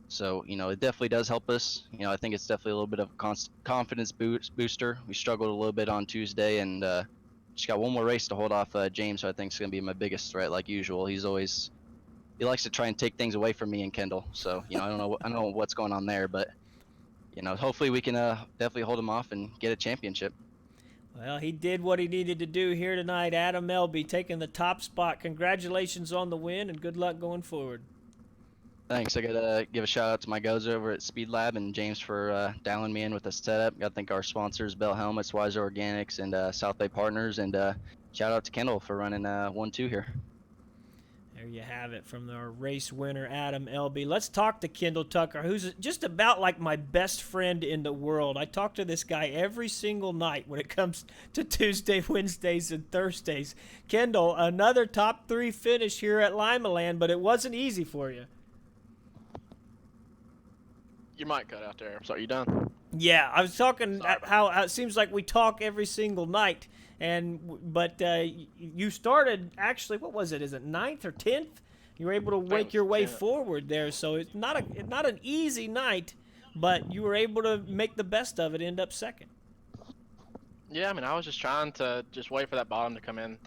So, it definitely does help us. I think it's definitely a little bit of a confidence booster. We struggled a little bit on Tuesday, and just got one more race to hold off James, who I think is going to be my biggest threat, like usual. He likes to try and take things away from me and Kendall. So, I don't know what's going on there, but hopefully we can definitely hold him off and get a championship. Well, he did what he needed to do here tonight. Adam Elby taking the top spot. Congratulations on the win, and good luck going forward. Thanks. I gotta give a shout out to my guys over at Speed Lab and James for dialing me in with the setup. Gotta thank our sponsors, Bell Helmets, Wiser Organics, and South Bay Partners, and shout out to Kendall for running 1-2 here. There you have it from our race winner, Adam Elby. Let's talk to Kendall Tucker, who's just about like my best friend in the world. I talk to this guy every single night when it comes to Tuesday, Wednesdays, and Thursdays. Kendall, another top 3 finish here at Limaland, but it wasn't easy for you. Your mic cut out there. So, are you done? Yeah, I was talking how it seems like we talk every single night. But you started, actually, what was it? Is it 9th or 10th? You were able to work your way forward there. So it's not an easy night, but you were able to make the best of it, end up second. Yeah, I mean, I was just trying to wait for that bottom to come in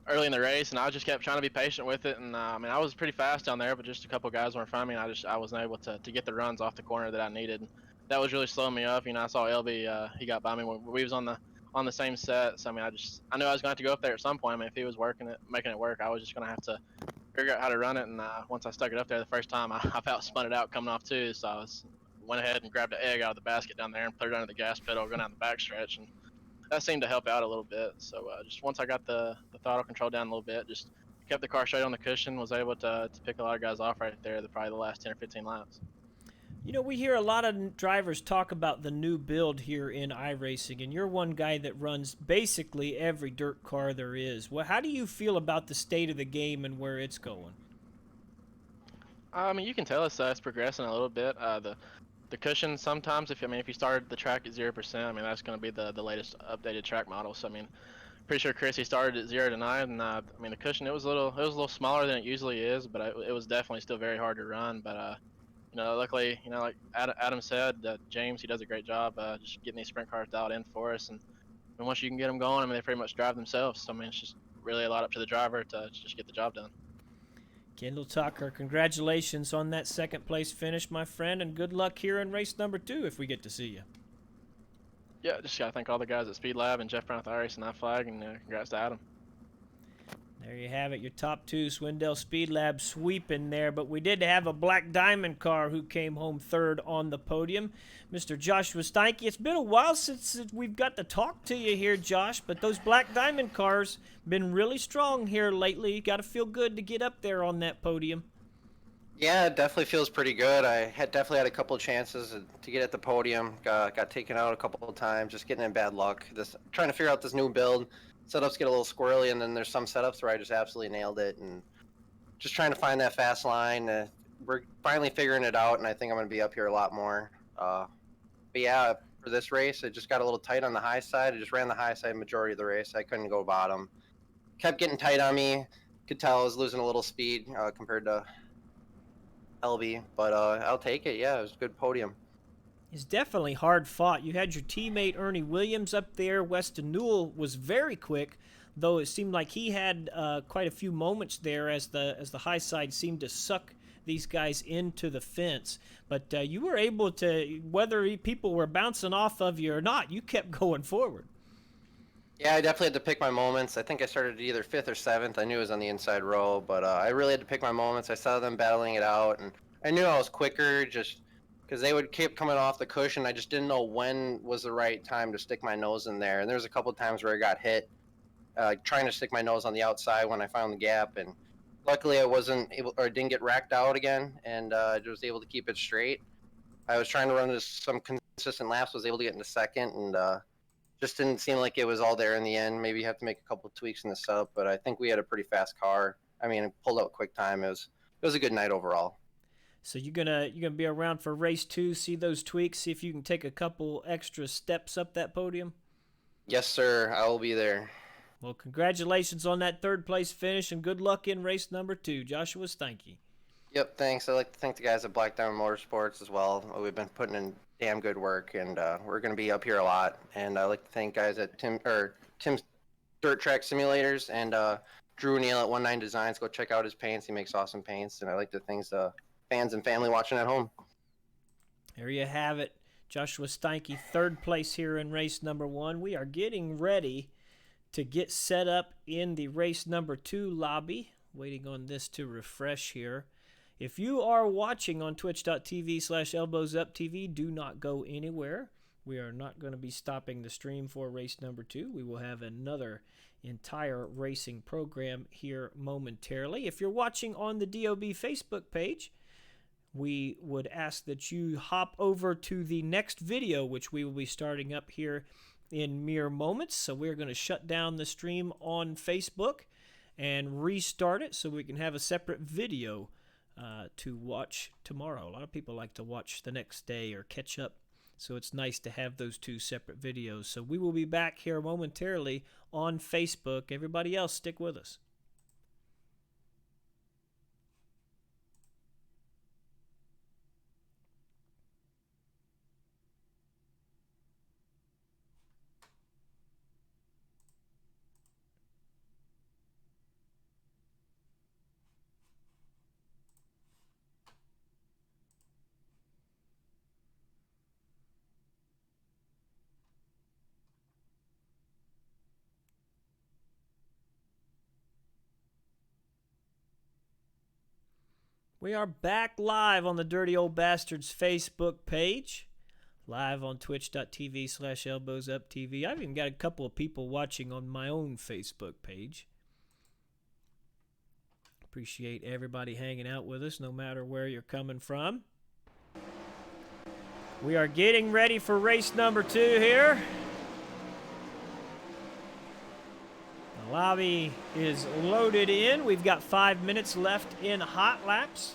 early in the race, and I just kept trying to be patient with it. And I mean, I was pretty fast down there, but just a couple guys were in front of me, and I wasn't able to get the runs off the corner that I needed. That was really slowing me up. I saw LB, he got by me when we was on the same set. So I mean, I knew I was going to have to go up there at some point. I mean, if he was making it work, I was just going to have to figure out how to run it. And once I stuck it up there the first time, I about spun it out coming off too. So I went ahead and grabbed an egg out of the basket down there and put it under the gas pedal, going down the backstretch, and that seemed to help out a little bit. So just once I got the throttle control down a little bit, just kept the car straight on the cushion, was able to pick a lot of guys off right there, probably the last 10 or 15 laps. We hear a lot of drivers talk about the new build here in iRacing, and you're one guy that runs basically every dirt car there is. Well, how do you feel about the state of the game and where it's going? I mean, you can tell it's progressing a little bit. The cushion sometimes, if you started the track at 0%, I mean that's going to be the latest updated track model. So I mean, pretty sure Chris, he started at 0 to 9, and I mean the cushion it was a little smaller than it usually is, but it was definitely still very hard to run. But luckily, like Adam said, James, he does a great job just getting these sprint cars dialed in for us, and once you can get them going, I mean they pretty much drive themselves. So I mean it's just really a lot up to the driver to just get the job done. Kendall Tucker, congratulations on that second place finish, my friend, and good luck here in race number 2 if we get to see you. Yeah, just gotta thank all the guys at Speed Lab and Jeff Brown with iRacing and iFlag, and congrats to Adam. There you have it, your top 2 Swindell Speed Lab sweeping there, but we did have a Black Diamond car who came home 3rd on the podium, Mr. Joshua Steinke. It's been a while since we've got to talk to you here, Josh, but those Black Diamond cars been really strong here lately. Got to feel good to get up there on that podium. Yeah, it definitely feels pretty good. I definitely had a couple of chances to get at the podium. Got taken out a couple of times, just getting in bad luck. Trying to figure out this new build. Setups get a little squirrely, and then there's some setups where I just absolutely nailed it, and just trying to find that fast line. We're finally figuring it out, and I think I'm going to be up here a lot more. But yeah, for this race, it just got a little tight on the high side. I just ran the high side majority of the race. I couldn't go bottom. Kept getting tight on me. Could tell I was losing a little speed compared to LB, but I'll take it. Yeah, it was a good podium. It's definitely hard fought. You had your teammate Ernie Williams up there. Weston Newell was very quick, though it seemed like he had quite a few moments there as the high side seemed to suck these guys into the fence. But you were able to, whether people were bouncing off of you or not, you kept going forward. Yeah, I definitely had to pick my moments. I think I started either fifth or seventh. I knew it was on the inside row, but I really had to pick my moments. I saw them battling it out, and I knew I was quicker just because they would keep coming off the cushion. I just didn't know when was the right time to stick my nose in there. And there was a couple of times where I got hit trying to stick my nose on the outside when I found the gap, and luckily I wasn't able or didn't get racked out again, and I was able to keep it straight. I was trying to run some consistent laps, was able to get into second, and just didn't seem like it was all there in the end. Maybe you have to make a couple of tweaks in the setup, but I think we had a pretty fast car. I mean, it pulled out quick time. It was a good night overall. So you're gonna be around for race 2, see those tweaks, see if you can take a couple extra steps up that podium. Yes, sir. I will be there. Well, congratulations on that 3rd place finish, and good luck in race number 2. Joshua Steinke. Yep, thanks. I'd like to thank the guys at Black Diamond Motorsports as well. We've been putting in damn good work, and we're going to be up here a lot. And I'd like to thank guys at Tim's Dirt Track Simulators and Drew Neal at 19 Designs. Go check out his paints. He makes awesome paints, and I like to thank the fans and family watching at home. There you have it. Joshua Steinke, 3rd place here in race number 1. We are getting ready to get set up in the race number 2 lobby. Waiting on this to refresh here. If you are watching on twitch.tv/elbowsuptv, do not go anywhere. We are not going to be stopping the stream for race number 2. We will have another entire racing program here momentarily. If you're watching on the DOB Facebook page, we would ask that you hop over to the next video, which we will be starting up here in mere moments. So we're going to shut down the stream on Facebook and restart it so we can have a separate video to watch tomorrow. A lot of people like to watch the next day or catch up, so it's nice to have those 2 separate videos. So we will be back here momentarily on Facebook. Everybody else, stick with us. We are back live on the Dirty Old Bastards Facebook page, live on twitch.tv/elbowsuptv. I've even got a couple of people watching on my own Facebook page. Appreciate everybody hanging out with us, no matter where you're coming from. We are getting ready for race number 2 here. The lobby is loaded in. We've got 5 minutes left in hot laps.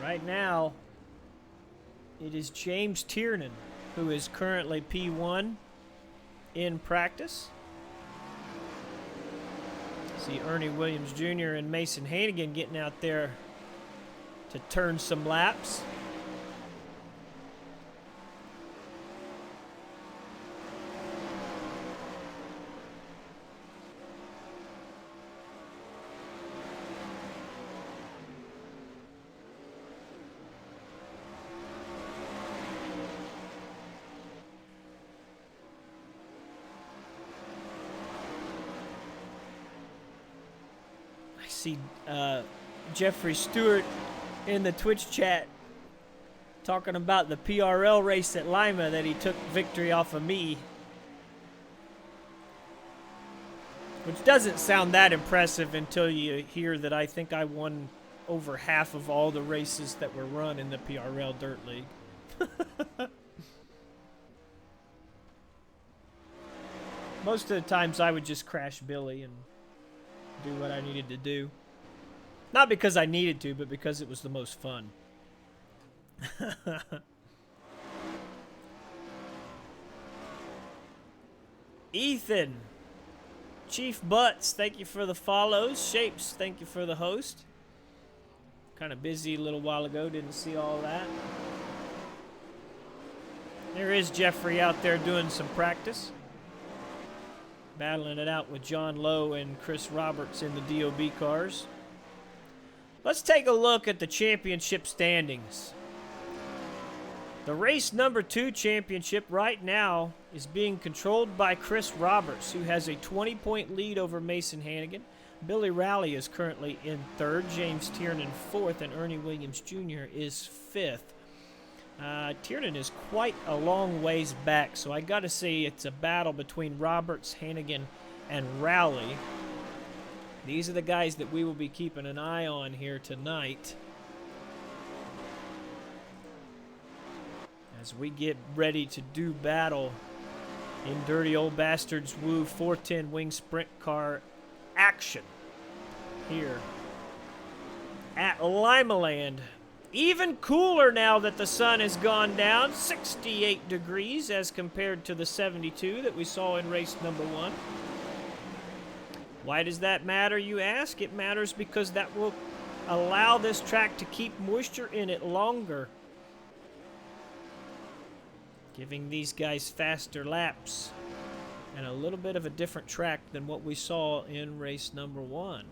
Right now, it is James Tiernan who is currently P1 in practice. See Ernie Williams Jr. and Mason Hannigan getting out there to turn some laps. See Jeffrey Stewart in the Twitch chat talking about the PRL race at Lima that he took victory off of me, which doesn't sound that impressive until you hear that I think I won over half of all the races that were run in the PRL Dirt League. Most of the times I would just crash Billy and do what I needed to do. Not because I needed to, but because it was the most fun. Ethan, Chief Butts, thank you for the follows. Shapes, thank you for the host. Kind of busy a little while ago, didn't see all that. There is Jeffrey out there doing some practice. battling it out with John Lowe and Chris Roberts in the DOB cars. Let's take a look at the championship standings. The race number 2 championship right now is being controlled by Chris Roberts, who has a 20-point lead over Mason Hannigan. Billy Rowley is currently in 3rd, James Tiernan 4th, and Ernie Williams Jr. is 5th. Tiernan is quite a long ways back, so I got to say it's a battle between Roberts, Hannigan, and Rowley. These are the guys that we will be keeping an eye on here tonight as we get ready to do battle in Dirty Old Bastards WoO 410 Wing Sprint Car action here at Limaland. Even cooler now that the sun has gone down, 68 degrees as compared to the 72 that we saw in race number 1. Why does that matter, you ask? It matters because that will allow this track to keep moisture in it longer, giving these guys faster laps and a little bit of a different track than what we saw in race number 1.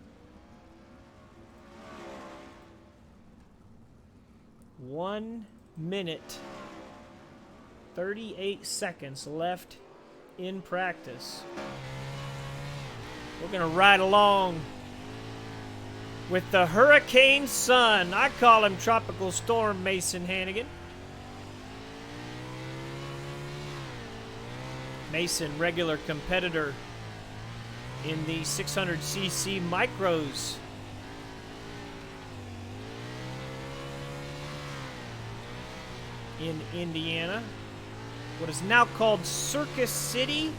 1 minute, 38 seconds left in practice. We're going to ride along with the Hurricane Sun. I call him Tropical Storm Mason Hannigan. Mason, regular competitor in the 600cc micros. In Indiana. What is now called Circus City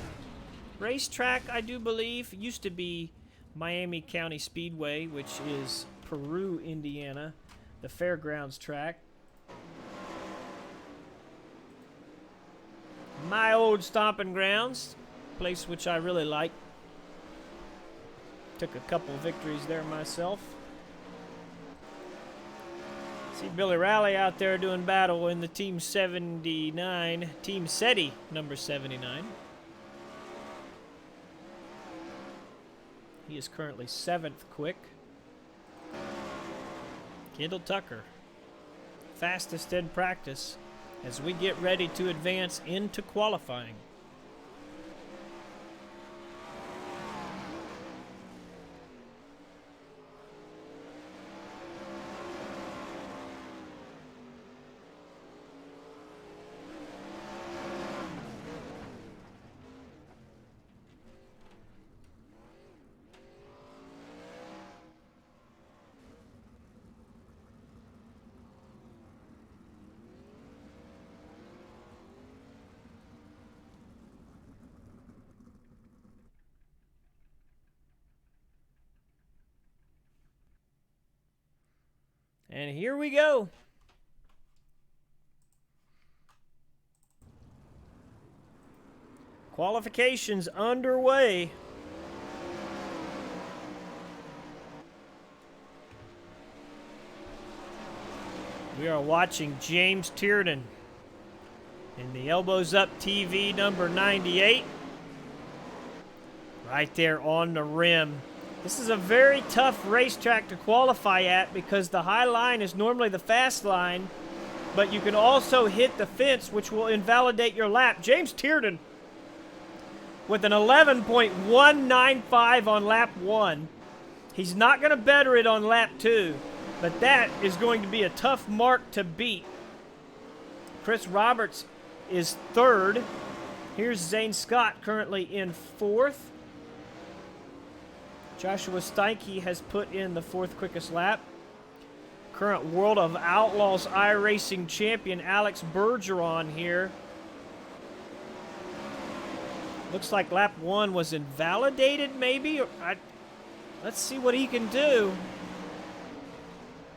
Racetrack, I do believe. It used to be Miami County Speedway, which is Peru, Indiana, the fairgrounds track. My old stomping grounds, place which I really like. Took a couple victories there myself. See Billy Rowley out there doing battle in the Team 79, Team SETI number 79. He is currently 7th quick. Kendall Tucker, fastest in practice as we get ready to advance into qualifying. And here we go. Qualifications underway. We are watching James Tiernan in the Elbows Up TV number 98. Right there on the rim. This is a very tough racetrack to qualify at because the high line is normally the fast line, but you can also hit the fence, which will invalidate your lap. James Tiernan with an 11.195 on lap 1. He's not going to better it on lap 2, but that is going to be a tough mark to beat. Chris Roberts is 3rd. Here's Zane Scott currently in 4th. Joshua Steinke has put in the 4th quickest lap. Current World of Outlaws iRacing champion Alex Bergeron here. Looks like lap 1 was invalidated, maybe? Let's see what he can do.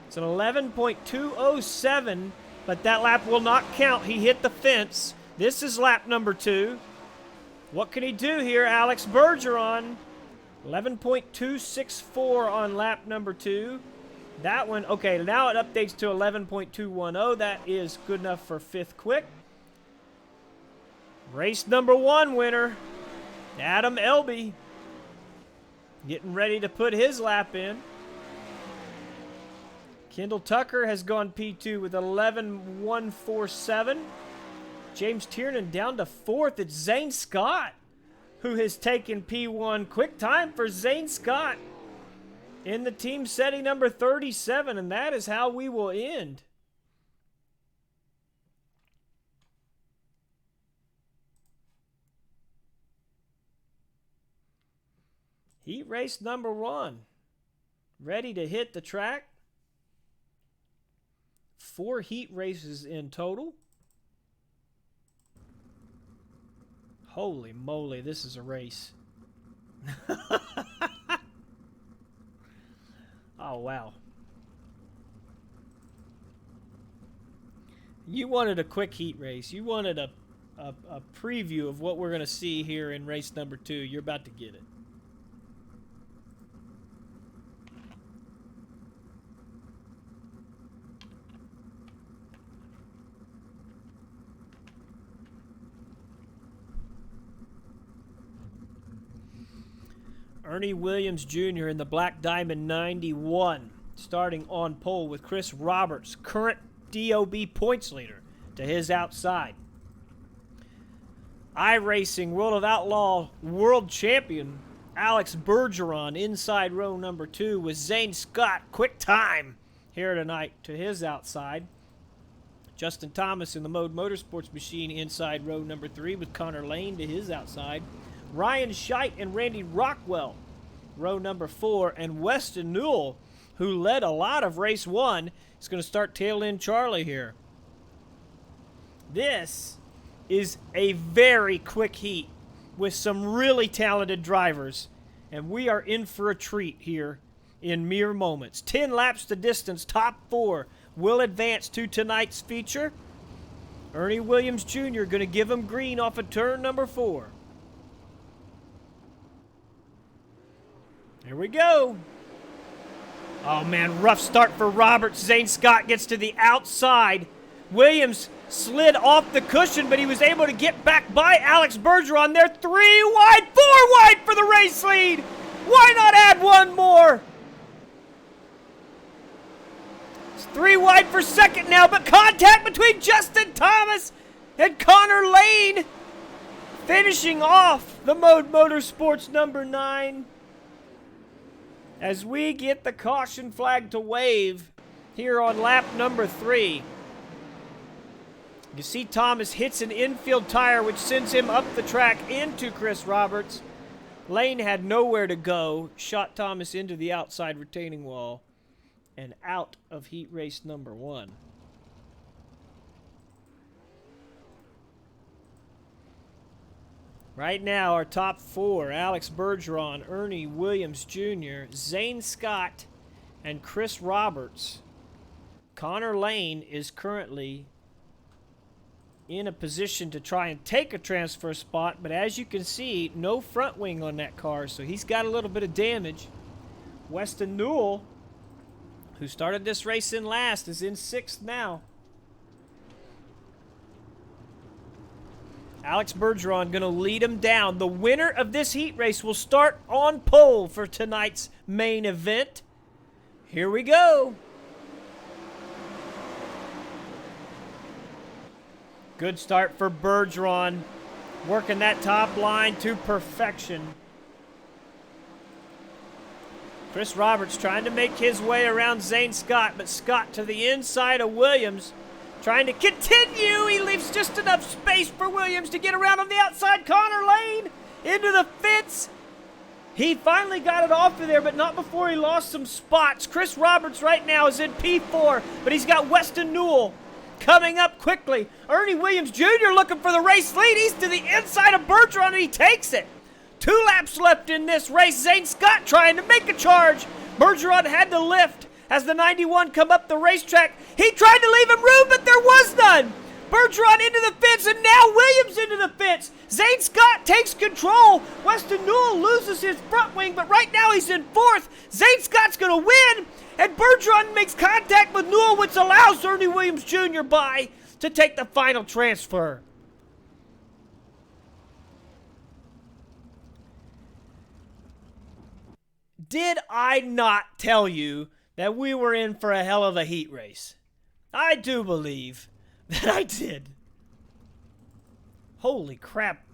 It's an 11.207, but that lap will not count. He hit the fence. This is lap number 2. What can he do here, Alex Bergeron? 11.264 on lap number 2. That one, okay, now it updates to 11.210. That is good enough for 5th quick. Race number 1 winner. Adam Elby getting ready to put his lap in. Kendall Tucker has gone P2 with 11.147. James Tiernan down to 4th. It's Zane Scott who has taken P1. Quick time for Zane Scott in the team setting number 37, and that is how we will end. Heat race number 1. Ready to hit the track. 4 heat races in total. Holy moly, this is a race. Oh, wow. You wanted a quick heat race. You wanted a preview of what we're going to see here in race number 2. You're about to get it. Ernie Williams Jr. in the Black Diamond 91, starting on pole with Chris Roberts, current DOB points leader, to his outside. iRacing World of Outlaw world champion Alex Bergeron inside row number 2 with Zane Scott, quick time here tonight, to his outside. Justin Thomas in the Mode Motorsports machine inside row number 3 with Connor Lane to his outside. Ryan Scheidt and Randy Rockwell, row number 4, and Weston Newell, who led a lot of race 1, is going to start tail end Charlie here. This is a very quick heat with some really talented drivers, and we are in for a treat here in mere moments. 10 laps to distance, top 4 will advance to tonight's feature. Ernie Williams Jr. going to give him green off of turn number 4. Here we go. Oh, man, rough start for Roberts. Zane Scott gets to the outside. Williams slid off the cushion, but he was able to get back by Alex Bergeron. They're 3 wide, 4 wide for the race lead. Why not add one more? It's 3 wide for second now, but contact between Justin Thomas and Connor Lane. Finishing off the Mode Motorsports number 9. As we get the caution flag to wave here on lap number 3. You see Thomas hits an infield tire, which sends him up the track into Chris Roberts. Lane had nowhere to go, shot Thomas into the outside retaining wall, and out of heat race number 1. Right now, our top 4, Alex Bergeron, Ernie Williams Jr., Zane Scott, and Chris Roberts. Connor Lane is currently in a position to try and take a transfer spot, but as you can see, no front wing on that car, so he's got a little bit of damage. Weston Newell, who started this race in last, is in 6th now. Alex Bergeron going to lead him down. The winner of this heat race will start on pole for tonight's main event. Here we go. Good start for Bergeron, working that top line to perfection. Chris Roberts trying to make his way around Zane Scott, but Scott to the inside of Williams. Trying to continue. He leaves just enough space for Williams to get around on the outside. Connor Lane into the fence. He finally got it off of there, but not before he lost some spots. Chris Roberts right now is in P4, but he's got Weston Newell coming up quickly. Ernie Williams Jr. looking for the race lead. He's to the inside of Bergeron, and he takes it. 2 laps left in this race. Zane Scott trying to make a charge. Bergeron had to lift as the 91 come up the racetrack. He tried to leave him room, but there was none. Bergeron into the fence, and now Williams into the fence. Zane Scott takes control. Weston Newell loses his front wing, but right now he's in 4th. Zane Scott's going to win, and Bergeron makes contact with Newell, which allows Ernie Williams Jr. by to take the final transfer. Did I not tell you that we were in for a hell of a heat race? I do believe that I did. Holy crap.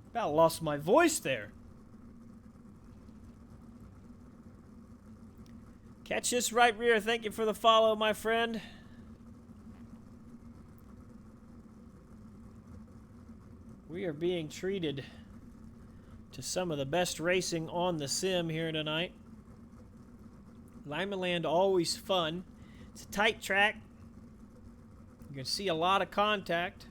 About lost my voice there. Catch this right rear. Thank you for the follow, my friend. We are being treated to some of the best racing on the sim here tonight. Limaland, always fun. It's a tight track. You can see a lot of contact.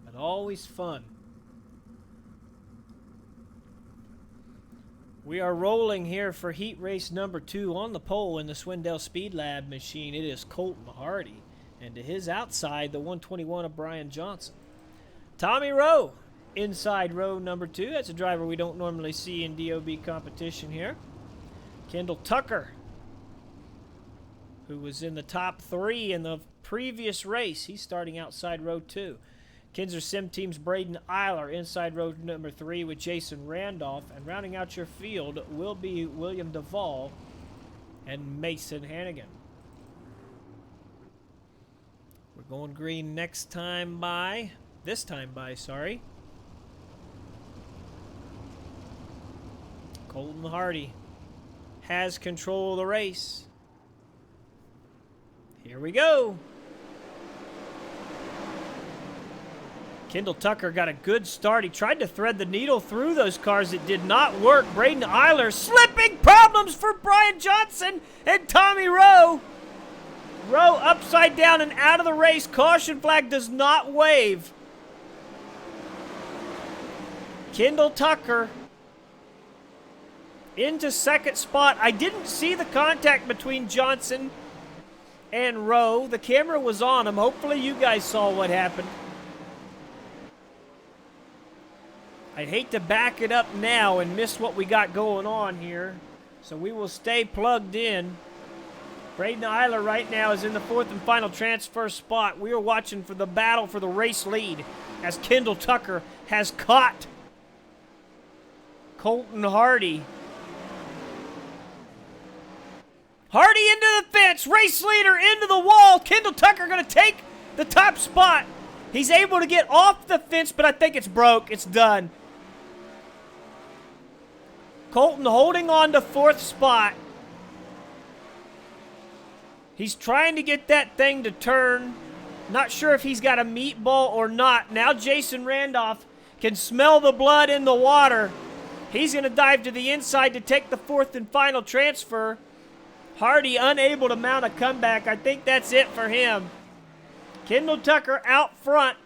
But always fun. We are rolling here for heat race number 2 on the pole in the Swindell Speed Lab machine. It is Colton Hardy. And to his outside, the 121 of Brian Johnson. Tommy Rowe, inside row number 2. That's a driver we don't normally see in DOB competition here. Kendall Tucker, who was in the top 3 in the previous race. He's starting outside row 2. Kinzer Sim Team's Braden Eiler, inside row number 3 with Jason Randolph. And rounding out your field will be William Duvall and Mason Hannigan. We're going green this time by, sorry. Colton Hardy has control of the race. Here we go. Kendall Tucker got a good start. He tried to thread the needle through those cars. It did not work. Braden Eiler, slipping problems for Brian Johnson and Tommy Rowe. Rowe upside down and out of the race. Caution flag does not wave. Kendall Tucker into second spot. I didn't see the contact between Johnson and Rowe. The camera was on him. Hopefully you guys saw what happened. I'd hate to back it up now and miss what we got going on here. So we will stay plugged in. Braden Eiler right now is in the 4th and final transfer spot. We are watching for the battle for the race lead as Kendall Tucker has caught Colton Hardy. Hardy into the fence. Race leader into the wall. Kendall Tucker going to take the top spot. He's able to get off the fence, but I think it's broke. It's done. Colton holding on to 4th spot. He's trying to get that thing to turn. Not sure if he's got a meatball or not. Now Jason Randolph can smell the blood in the water. He's going to dive to the inside to take the 4th and final transfer. Hardy unable to mount a comeback. I think that's it for him. Kendall Tucker out front.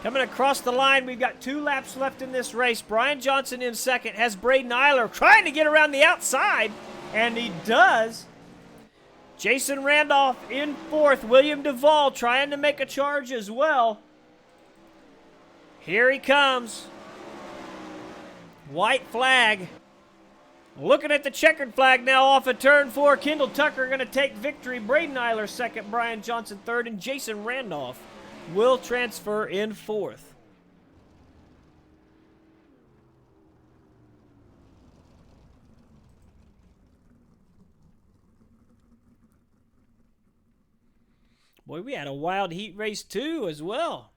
Coming across the line, we've got 2 laps left in this race. Brian Johnson in second, has Braden Eiler trying to get around the outside, and he does. Jason Randolph in 4th. William Duvall trying to make a charge as well. Here he comes. White flag. Looking at the checkered flag now off of turn 4. Kendall Tucker going to take victory. Braden Eiler second, Brian Johnson third, and Jason Randolph will transfer in 4th. Boy, we had a wild heat race too as well.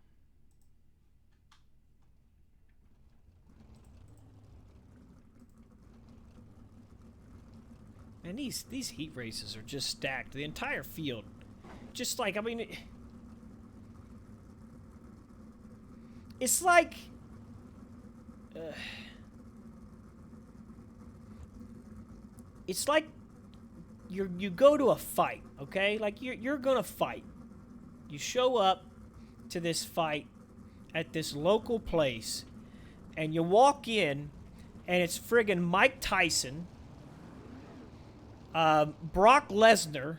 And these heat races are just stacked. The entire field. Just like, I mean, it's like you go to a fight, okay? Like you're gonna fight. You show up to this fight at this local place, and you walk in, and it's friggin' Mike Tyson, Brock Lesnar,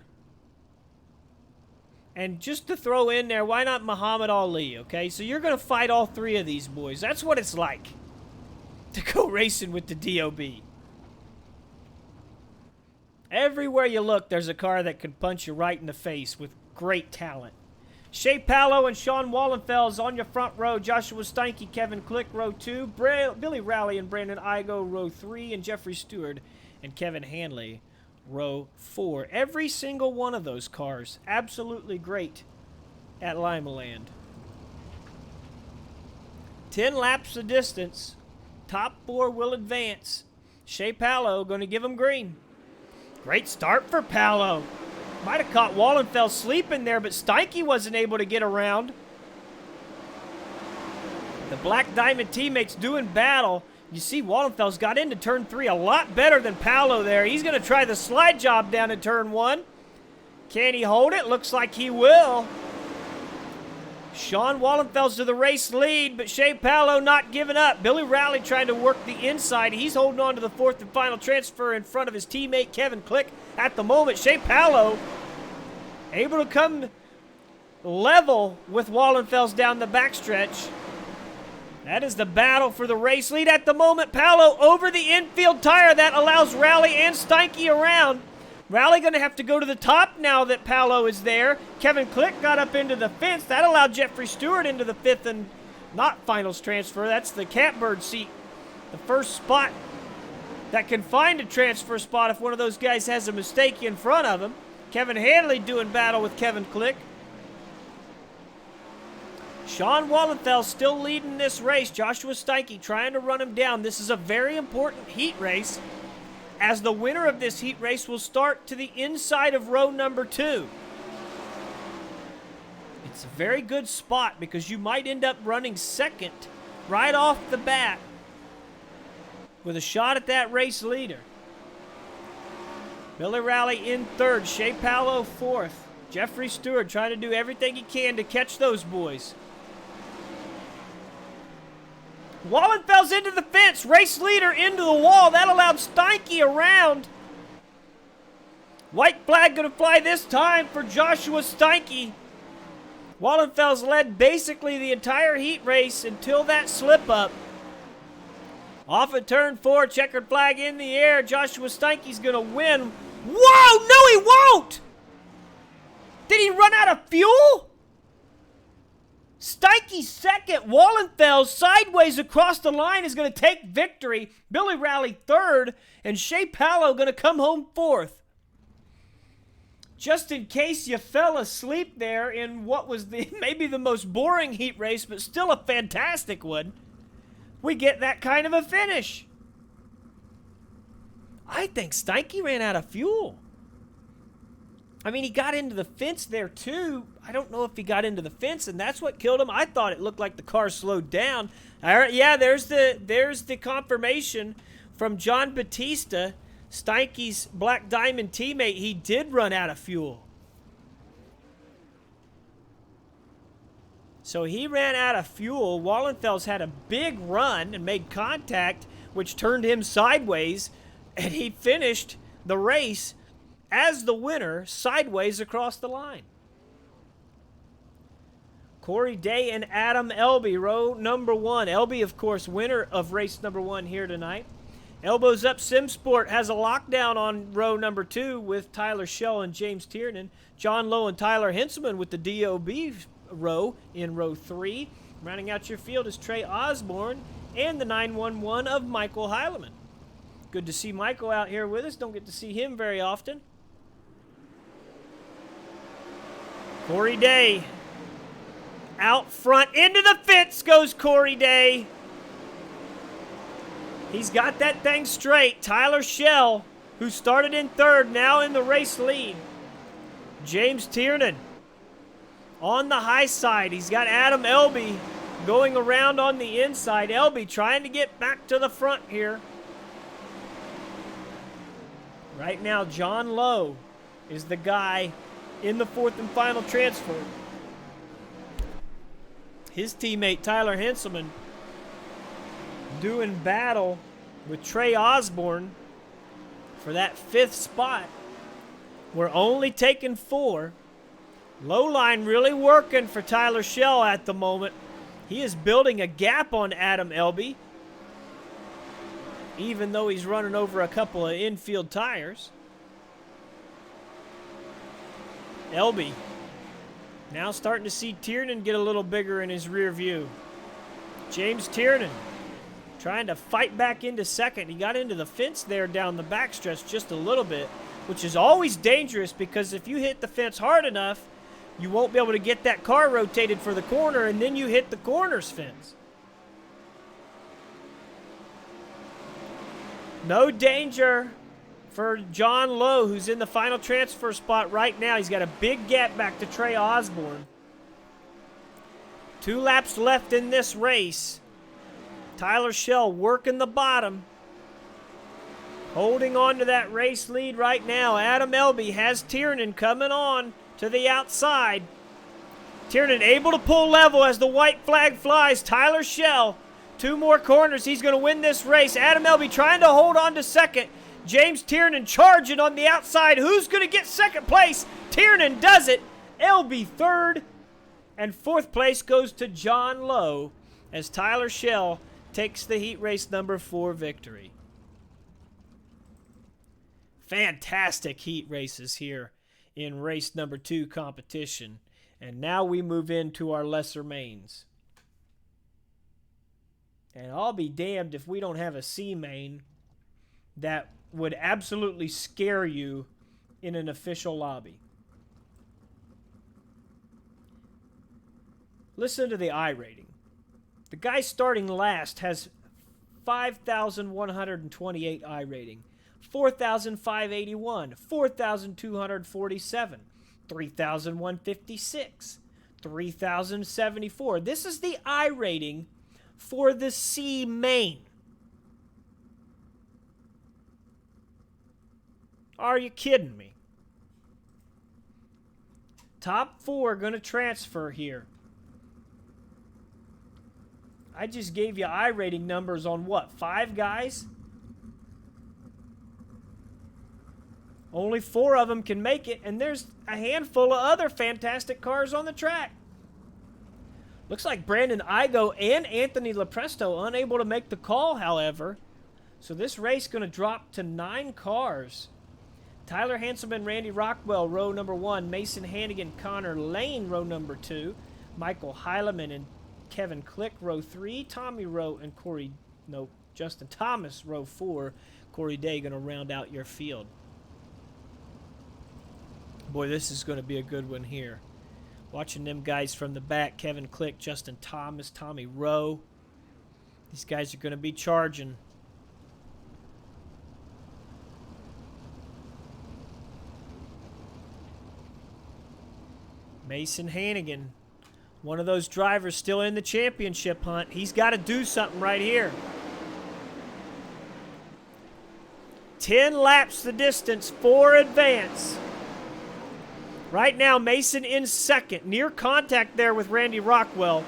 and just to throw in there, why not Muhammad Ali, okay? So you're going to fight all 3 of these boys. That's what it's like to go racing with the DOB. Everywhere you look, there's a car that can punch you right in the face with great talent. Shea Pallow and Sean Wallenfels on your front row. Joshua Steinke, Kevin Click, row 2. Billy Rowley and Brandon Igo, row 3. And Jeffrey Stewart and Kevin Hanley, row 4. Every single one of those cars, absolutely great at Limaland. 10 laps of distance. Top 4 will advance. Shea Pallow going to give him green. Great start for Pallow. Might have caught Wallenfels sleeping there, but Steinke wasn't able to get around. The Black Diamond teammates doing battle. You see Wallenfels got into turn 3 a lot better than Pallow there. He's going to try the slide job down in turn 1. Can he hold it? Looks like he will. Sean Wallenfels to the race lead, but Shea Pallow not giving up. Billy Rowley trying to work the inside. He's holding on to the 4th and final transfer in front of his teammate Kevin Click at the moment. Shea Pallow able to come level with Wallenfels down the backstretch. That is the battle for the race lead at the moment. Pallow over the infield tire. That allows Rowley and Steinke around. Rowley going to have to go to the top now that Pallow is there. Kevin Click got up into the fence. That allowed Jeffrey Stewart into the 5th and not finals transfer. That's the catbird seat. The first spot that can find a transfer spot if one of those guys has a mistake in front of him. Kevin Hanley doing battle with Kevin Click. Sean Wallenfels still leading this race. Joshua Steinke trying to run him down. This is a very important heat race, as the winner of this heat race will start to the inside of row number 2. It's a very good spot because you might end up running second right off the bat with a shot at that race leader. Billy Rowley in 3rd, Shea Pallow 4th. Jeffrey Stewart trying to do everything he can to catch those boys. Wallenfels into the fence. Race leader into the wall. That allowed Steinke around. White flag going to fly this time for Joshua Steinke. Wallenfels led basically the entire heat race until that slip up. Off at turn 4. Checkered flag in the air. Joshua Steinke's going to win. Whoa! No, he won't! Did he run out of fuel? Steinke second. Wallenfels sideways across the line is going to take victory. Billy Rowley 3rd. And Shea Pallow going to come home 4th. Just in case you fell asleep there in what was maybe the most boring heat race, but still a fantastic one, we get that kind of a finish. I think Steinke ran out of fuel. I mean, he got into the fence there, too. I don't know if he got into the fence, and that's what killed him. I thought it looked like the car slowed down. Yeah, there's the confirmation from John Batista, Steinke's Black Diamond teammate. He did run out of fuel. So he ran out of fuel. Wallenfels had a big run and made contact, which turned him sideways, and he finished the race as the winner sideways across the line. Corey Day and Adam Elby, row number 1. Elby, of course, winner of race number 1 here tonight. Elbows Up Simsport has a lockdown on row number 2 with Tyler Schell and James Tiernan. John Lowe and Tyler Henselman with the DOB row in row 3. Rounding out your field is Trey Osborne and the 911 of Michael Heileman. Good to see Michael out here with us. Don't get to see him very often. Corey Day out front. Into the fence goes Corey Day. He's got that thing straight. Tyler Schell, who started in 3rd, now in the race lead. James Tiernan on the high side. He's got Adam Elby going around on the inside. Elby trying to get back to the front here. Right now, John Lowe is the guy in the 4th and final transfer. His teammate, Tyler Henselman, doing battle with Trey Osborne for that 5th spot. We're only taking 4. Low line really working for Tyler Schell at the moment. He is building a gap on Adam Elby, even though he's running over a couple of infield tires. Elby now starting to see Tiernan get a little bigger in his rear view. James Tiernan trying to fight back into second. He got into the fence there down the backstretch just a little bit, which is always dangerous because if you hit the fence hard enough, you won't be able to get that car rotated for the corner, and then you hit the corner's fence. No danger for John Lowe, who's in the final transfer spot right now. He's got a big gap back to Trey Osborne. 2 laps left in this race. Tyler Schell working the bottom. Holding on to that race lead right now. Adam Elby has Tiernan coming on to the outside. Tiernan able to pull level as the white flag flies. Tyler Schell, 2 more corners. He's going to win this race. Adam Elby trying to hold on to second. James Tiernan charging on the outside. Who's going to get second place? Tiernan does it. Elby third. And 4th place goes to John Lowe as Tyler Schell takes the heat race number 4 victory. Fantastic heat races here in race number 2 competition. And now we move into our lesser mains. And I'll be damned if we don't have a C main that would absolutely scare you in an official lobby. Listen to the I rating. The guy starting last has 5,128 I rating, 4,581, 4,247, 3,156, 3,074. This is the I rating for the C main. Are you kidding me? Top 4 going to transfer here. I just gave you I rating numbers on what? 5 guys? Only 4 of them can make it, and there's a handful of other fantastic cars on the track. Looks like Brandon Igo and Anthony Lepresto unable to make the call, however. So this race going to drop to 9 cars. Tyler Hanselman, Randy Rockwell, row number 1. Mason Hannigan, Connor Lane, row number 2. Michael Heileman and Kevin Click, row 3. Tommy Rowe and Justin Thomas, row 4. Corey Day going to round out your field. Boy, this is going to be a good one here. Watching them guys from the back, Kevin Click, Justin Thomas, Tommy Rowe. These guys are going to be charging. Mason Hannigan, one of those drivers still in the championship hunt. He's got to do something right here. 10 laps the distance for advance. Right now, Mason in second. Near contact there with Randy Rockwell.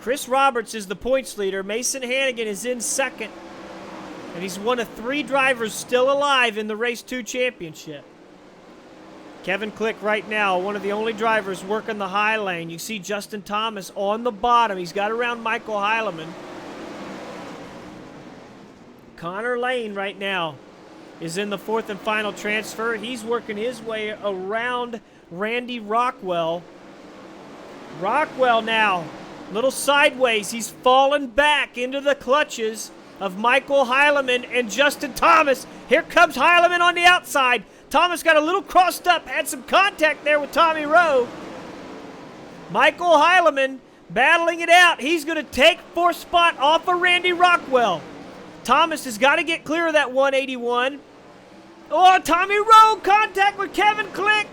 Chris Roberts is the points leader. Mason Hannigan is in second. And he's one of 3 drivers still alive in the Race 2 championship. Kevin Click right now, one of the only drivers working the high lane. You see Justin Thomas on the bottom. He's got around Michael Heileman. Connor Lane right now is in the 4th and final transfer. He's working his way around Randy Rockwell. Rockwell now, little sideways. He's fallen back into the clutches of Michael Heileman and Justin Thomas. Here comes Heileman on the outside. Thomas got a little crossed up, had some contact there with Tommy Rowe. Michael Heileman battling it out. He's going to take 4th spot off of Randy Rockwell. Thomas has got to get clear of that 181. Oh, Tommy Rowe, contact with Kevin Click.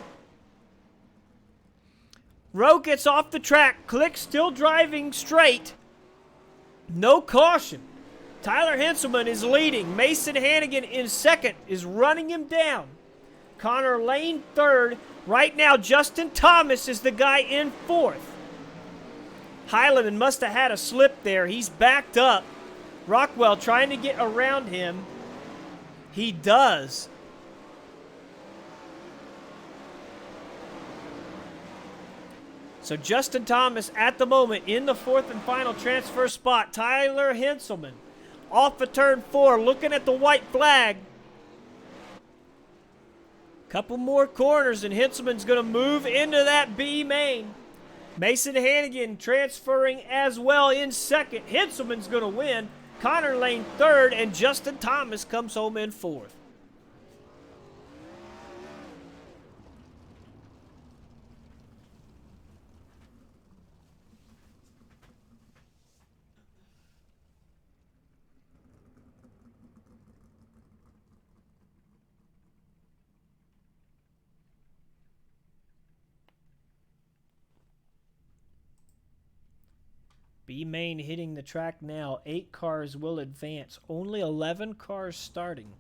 Rowe gets off the track. Click still driving straight. No caution. Tyler Henselman is leading. Mason Hannigan in second is running him down. Connor Lane third. Right now, Justin Thomas is the guy in 4th. Heileman must have had a slip there. He's backed up. Rockwell trying to get around him. He does. So Justin Thomas at the moment in the 4th and final transfer spot. Tyler Henselman off of turn 4, looking at the white flag. Couple more corners, and Hinselman's going to move into that B main. Mason Hannigan transferring as well in second. Hinselman's going to win. Connor Lane third, and Justin Thomas comes home in fourth. B main hitting the track now. 8 cars will advance. Only 11 cars starting.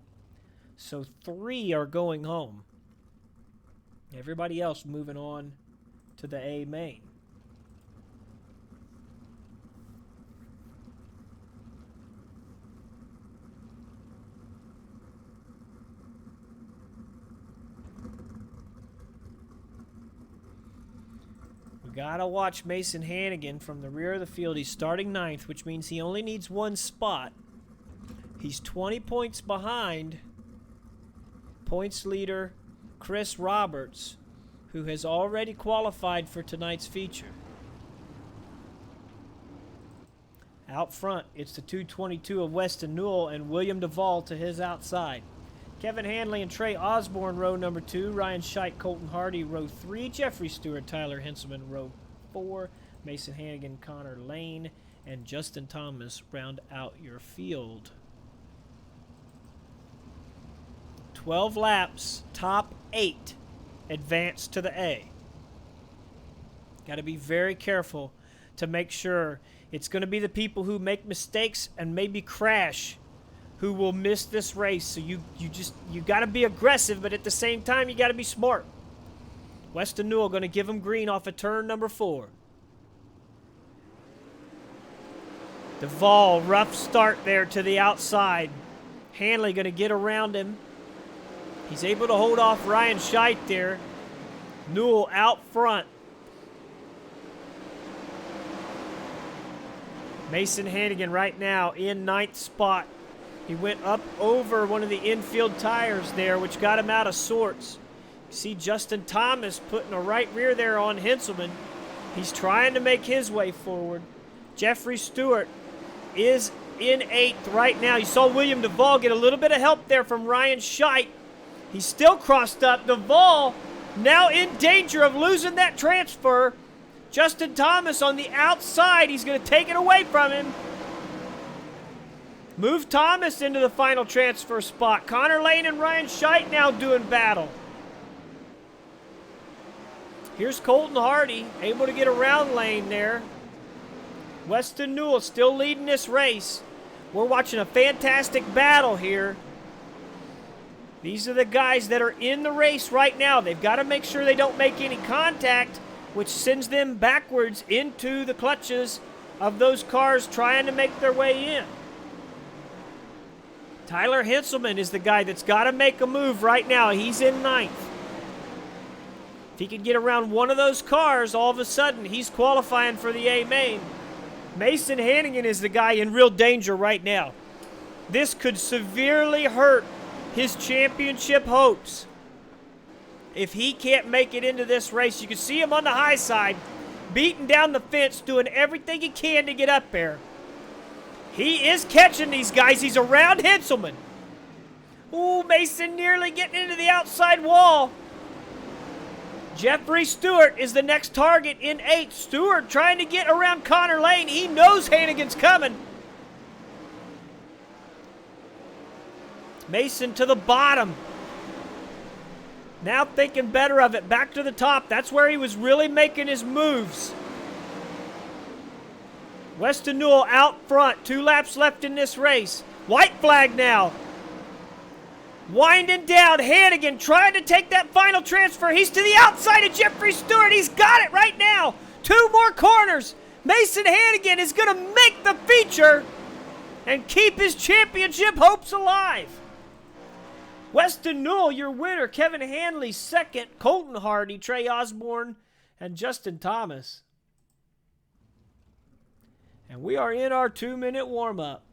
So 3 are going home. Everybody else moving on to the A main. Gotta watch Mason Hannigan from the rear of the field. He's starting 9th, which means he only needs 1 spot. He's 20 points behind points leader Chris Roberts, who has already qualified for tonight's feature. Out front, it's the 222 of Weston Newell and William Duvall to his outside. Kevin Hanley and Trey Osborne, row number 2. Ryan Scheidt, Colton Hardy, row 3. Jeffrey Stewart, Tyler Hinselman, row 4. Mason Hannigan, Connor Lane, and Justin Thomas round out your field. 12 laps, top 8 advance to the A. Got to be very careful to make sure it's going to be the people who make mistakes and maybe crash who will miss this race. So you got to be aggressive, but at the same time, you got to be smart. Weston Newell going to give him green off of turn number 4. Duvall, rough start there to the outside. Hanley going to get around him. He's able to hold off Ryan Scheidt there. Newell out front. Mason Hannigan right now in 9th spot. He went up over one of the infield tires there, which got him out of sorts. You see Justin Thomas putting a right rear there on Hinselman. He's trying to make his way forward. Jeffrey Stewart is in 8th right now. You saw William Duvall get a little bit of help there from Ryan Scheidt. He's still crossed up. Duvall now in danger of losing that transfer. Justin Thomas on the outside. He's going to take it away from him. Move Thomas into the final transfer spot. Connor Lane and Ryan Scheidt now doing battle. Here's Colton Hardy, able to get around Lane there. Weston Newell still leading this race. We're watching a fantastic battle here. These are the guys that are in the race right now. They've got to make sure they don't make any contact, which sends them backwards into the clutches of those cars trying to make their way in. Tyler Hinselman is the guy that's got to make a move right now. He's in 9th. If he can get around one of those cars, all of a sudden, he's qualifying for the A main. Mason Hannigan is the guy in real danger right now. This could severely hurt his championship hopes. If he can't make it into this race, you can see him on the high side, beating down the fence, doing everything he can to get up there. He is catching these guys. He's around Hinselman. Ooh, Mason nearly getting into the outside wall. Jeffrey Stewart is the next target in 8th. Stewart trying to get around Connor Lane. He knows Hannigan's coming. Mason to the bottom. Now thinking better of it. Back to the top. That's where he was really making his moves. Weston Newell out front. 2 laps left in this race. White flag now. Winding down. Hannigan trying to take that final transfer. He's to the outside of Jeffrey Stewart. He's got it right now. 2 more corners. Mason Hannigan is going to make the feature and keep his championship hopes alive. Weston Newell, your winner. Kevin Hanley, second. Colton Hardy, Trey Osborne, and Justin Thomas. And we are in our 2-minute warm-up.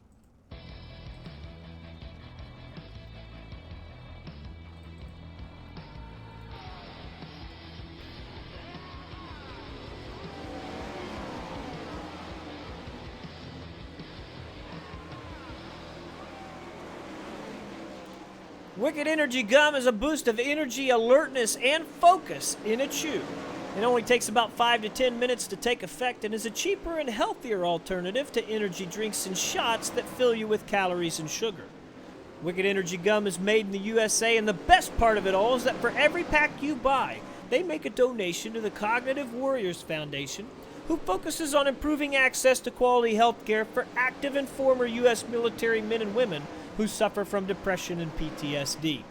Wicked Energy Gum is a boost of energy, alertness, and focus in a chew. It only takes about 5 to 10 minutes to take effect and is a cheaper and healthier alternative to energy drinks and shots that fill you with calories and sugar. Wicked Energy Gum is made in the USA, and the best part of it all is that for every pack you buy, they make a donation to the Cognitive Warriors Foundation, who focuses on improving access to quality health care for active and former U.S. military men and women who suffer from depression and PTSD.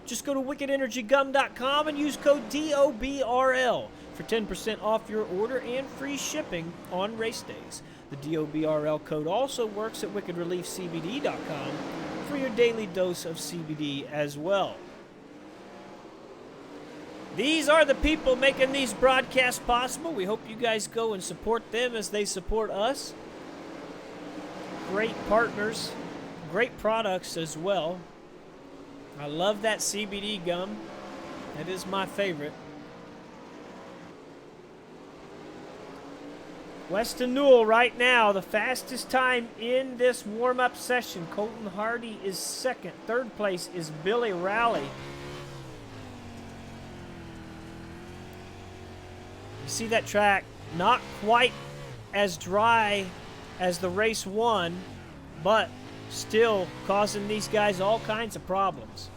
Just go to wickedenergygum.com and use code DOBRL for 10% off your order and free shipping on race days. The DOBRL code also works at wickedreliefcbd.com for your daily dose of CBD as well. These are the people making these broadcasts possible. We hope you guys go and support them as they support us. Great partners, great products as well. I love that CBD gum. That is my favorite. Weston Newell right now, the fastest time in this warm-up session. Colton Hardy is second. Third place is Billy Rowley. You see that track, not quite as dry as the race one, but still causing these guys all kinds of problems.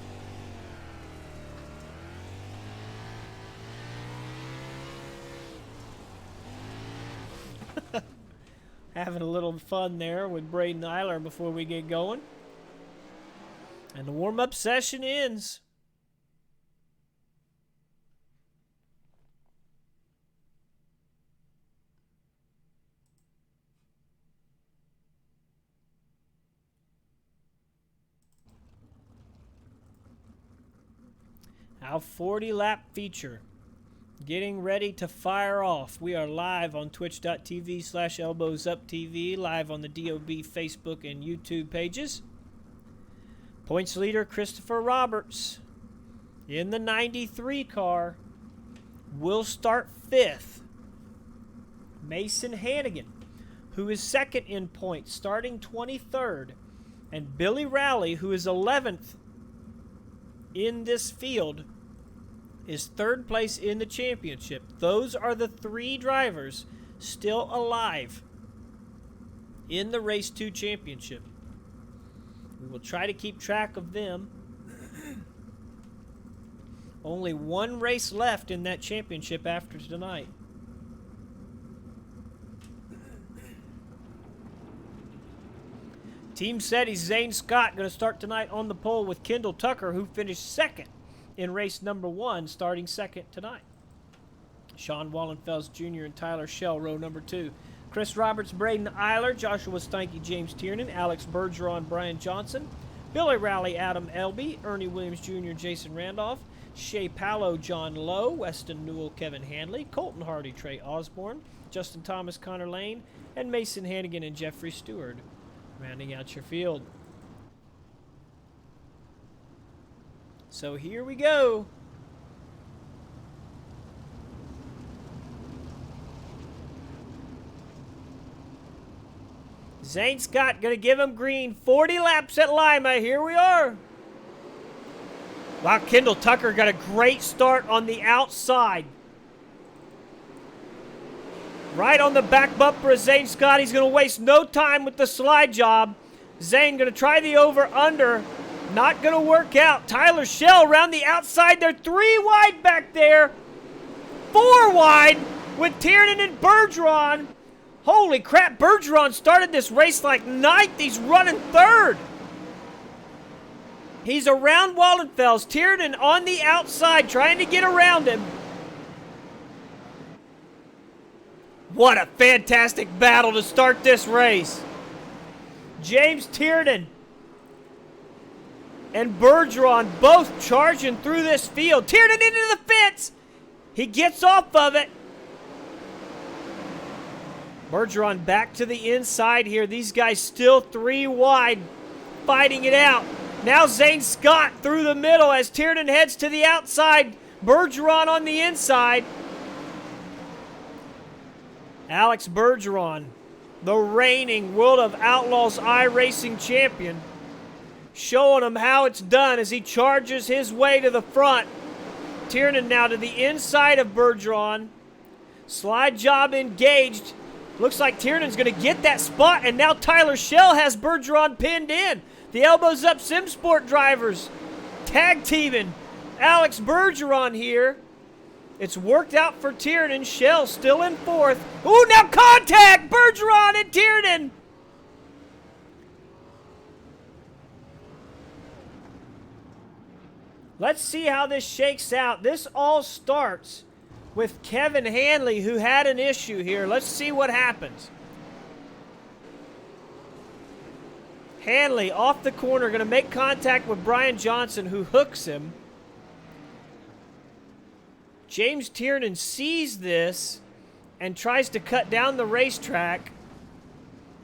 Having a little fun there with Braden Eiler before we get going. And the warm-up session ends. Our 40-lap feature getting ready to fire off. We are live on twitch.tv/elbowsuptv, live on the DOB Facebook and YouTube pages. Points leader Christopher Roberts in the 93 car will start 5th. Mason Hannigan, who is second in points, starting 23rd. And Billy Rowley, who is 11th in this field, is 3rd place in the championship. Those are the 3 drivers still alive in the Race 2 championship. We will try to keep track of them. Only 1 race left in that championship after tonight. Team Setty's Zane Scott going to start tonight on the pole with Kendall Tucker, who finished 2nd in race number 1, starting 2nd tonight. Sean Wallenfels Jr. and Tyler Shell, row number 2. Chris Roberts, Braden Eiler, Joshua Steinke, James Tiernan, Alex Bergeron, Brian Johnson, Billy Rowley, Adam Elby, Ernie Williams Jr., Jason Randolph, Shea Pallow, John Lowe, Weston Newell, Kevin Handley, Colton Hardy, Trey Osborne, Justin Thomas, Connor Lane, and Mason Hannigan and Jeffrey Stewart, rounding out your field. So here we go. Zane Scott going to give him green. 40 laps at Lima. Here we are. Wow, Kendall Tucker got a great start on the outside. Right on the back bumper of Zane Scott. He's going to waste no time with the slide job. Zane going to try the over-under. Not going to work out. Tyler Shell around the outside. They're 3 wide back there. 4 wide with Tiernan and Bergeron. Holy crap, Bergeron started this race like 9th. He's running 3rd. He's around Wallenfels. Tiernan on the outside trying to get around him. What a fantastic battle to start this race. James Tiernan and Bergeron both charging through this field. Tiernan into the fence. He gets off of it. Bergeron back to the inside here. These guys still 3 wide, fighting it out. Now Zane Scott through the middle as Tiernan heads to the outside. Bergeron on the inside. Alex Bergeron, the reigning World of Outlaws iRacing champion, showing him how it's done as he charges his way to the front. Tiernan now to the inside of Bergeron. Slide job engaged. Looks like Tiernan's going to get that spot, and now Tyler Schell has Bergeron pinned in. The elbows up SimSport drivers. Tag teaming Alex Bergeron here. It's worked out for Tiernan. Schell still in fourth. Ooh, now contact! Bergeron and Tiernan! Let's see how this shakes out. This all starts with Kevin Hanley, who had an issue here. Let's see what happens. Hanley off the corner, going to make contact with Brian Johnson, who hooks him. James Tiernan sees this and tries to cut down the racetrack.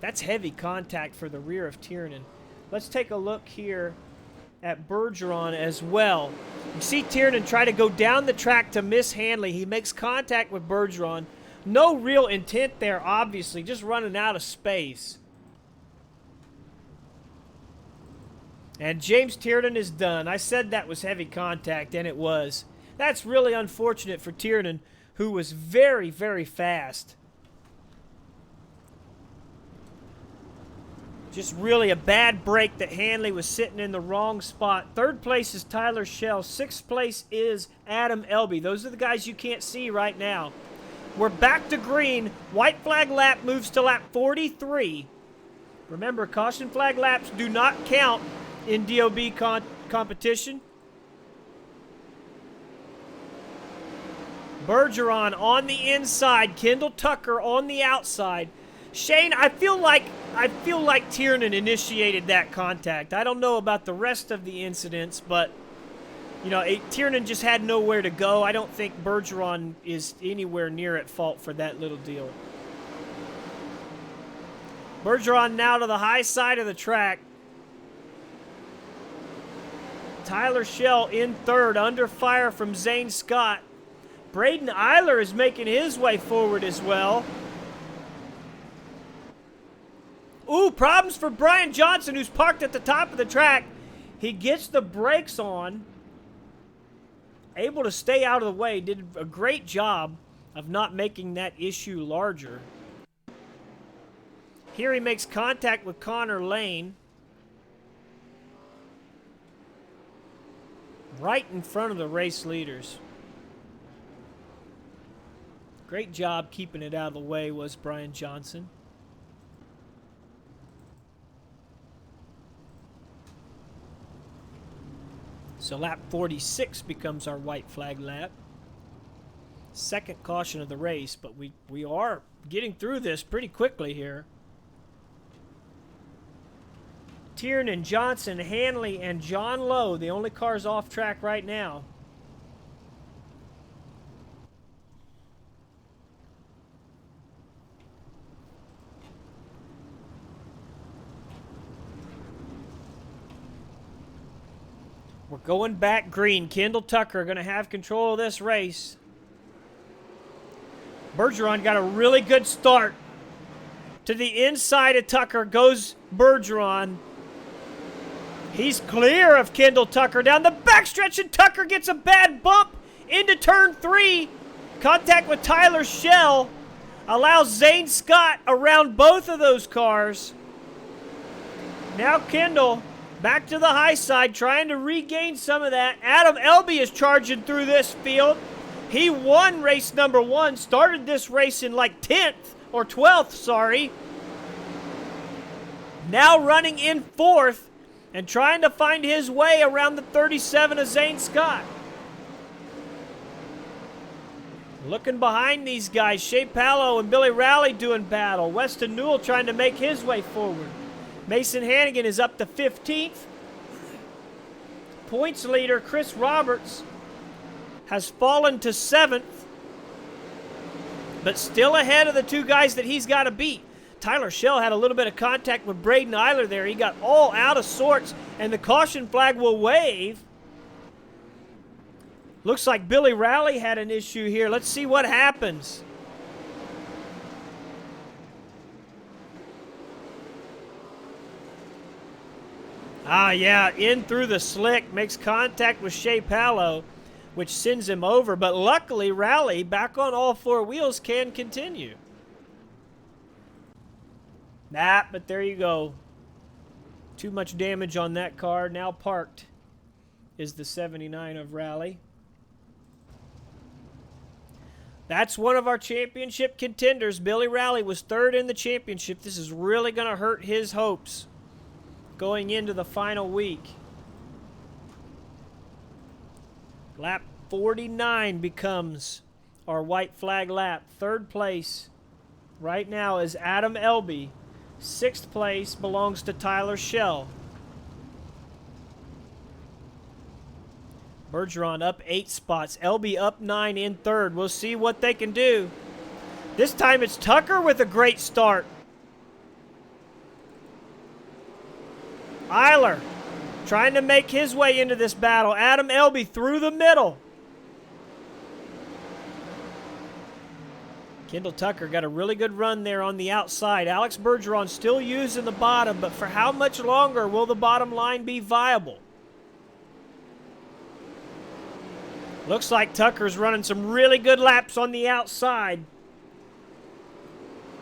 That's heavy contact for the rear of Tiernan. Let's take a look here at Bergeron as well. You see Tiernan try to go down the track to miss Hanley. He makes contact with Bergeron. No real intent there, obviously, just running out of space. And James Tiernan is done. I said that was heavy contact, and it was. That's really unfortunate for Tiernan, who was very, very fast. Just really a bad break that Hanley was sitting in the wrong spot. Third place is Tyler Schell. Sixth place is Adam Elby. Those are the guys you can't see right now. We're back to green. White flag lap moves to lap 43. Remember, caution flag laps do not count in DOB competition. Bergeron on the inside. Kendall Tucker on the outside. Shane, I feel like Tiernan initiated that contact. I don't know about the rest of the incidents, but you know, Tiernan just had nowhere to go. I don't think Bergeron is anywhere near at fault for that little deal. Bergeron now to the high side of the track. Tyler Schell in third, under fire from Zane Scott. Braden Eiler is making his way forward as well. Ooh, problems for Brian Johnson, who's parked at the top of the track. He gets the brakes on. Able to stay out of the way. Did a great job of not making that issue larger. Here he makes contact with Connor Lane. Right in front of the race leaders. Great job keeping it out of the way was Brian Johnson. So lap 46 becomes our white flag lap. Second caution of the race, but we are getting through this pretty quickly here. Tiernan, Johnson, Hanley, and John Lowe, the only cars off track right now. We're going back green. Kendall Tucker going to have control of this race. Bergeron got a really good start. To the inside of Tucker goes Bergeron. He's clear of Kendall Tucker. Down the backstretch, and Tucker gets a bad bump into turn 3. Contact with Tyler Schell allows Zane Scott around both of those cars. Now Kendall back to the high side, trying to regain some of that. Adam Elby is charging through this field. He won race number 1, started this race in like 10th or 12th, sorry. Now running in 4th and trying to find his way around the 37 of Zane Scott. Looking behind these guys, Shea Pallow and Billy Rowley doing battle. Weston Newell trying to make his way forward. Mason Hannigan is up to 15th. Points leader Chris Roberts has fallen to 7th, but still ahead of the two guys that he's got to beat. Tyler Schell had a little bit of contact with Braden Eiler there. He got all out of sorts, and the caution flag will wave. Looks like Billy Rowley had an issue here. Let's see what happens. Ah, yeah, in through the slick, makes contact with Shea Palo, which sends him over. But luckily, Rally, back on all four wheels, can continue. Nah, but there you go. Too much damage on that car. Now parked is the 79 of Rally. That's one of our championship contenders. Billy Rally was third in the championship. This is really going to hurt his hopes going into the final week. Lap 49 becomes our white flag lap. Third place right now is Adam Elby. Sixth place belongs to Tyler Schell. Bergeron up 8 spots. Elby up 9 in third. We'll see what they can do. This time it's Tucker with a great start. Eiler trying to make his way into this battle. Adam Elby through the middle. Kendall Tucker got a really good run there on the outside. Alex Bergeron still using the bottom, but for how much longer will the bottom line be viable? Looks like Tucker's running some really good laps on the outside.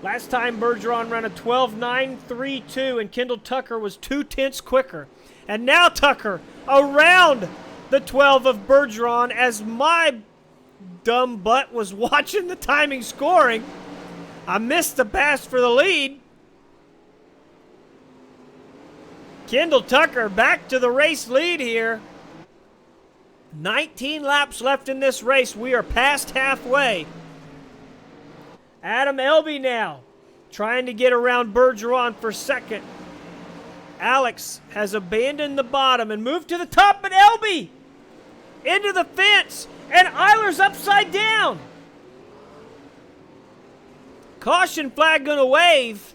Last time Bergeron ran a 12.932 and Kendall Tucker was 0.2 quicker. And now Tucker around the 12 of Bergeron as my dumb butt was watching the timing scoring. I missed the pass for the lead. Kendall Tucker back to the race lead here. 19 laps left in this race. We are past halfway. Adam Elby now trying to get around Bergeron for second. Alex has abandoned the bottom and moved to the top, but Elby into the fence, and Eiler's upside down. Caution flag gonna wave.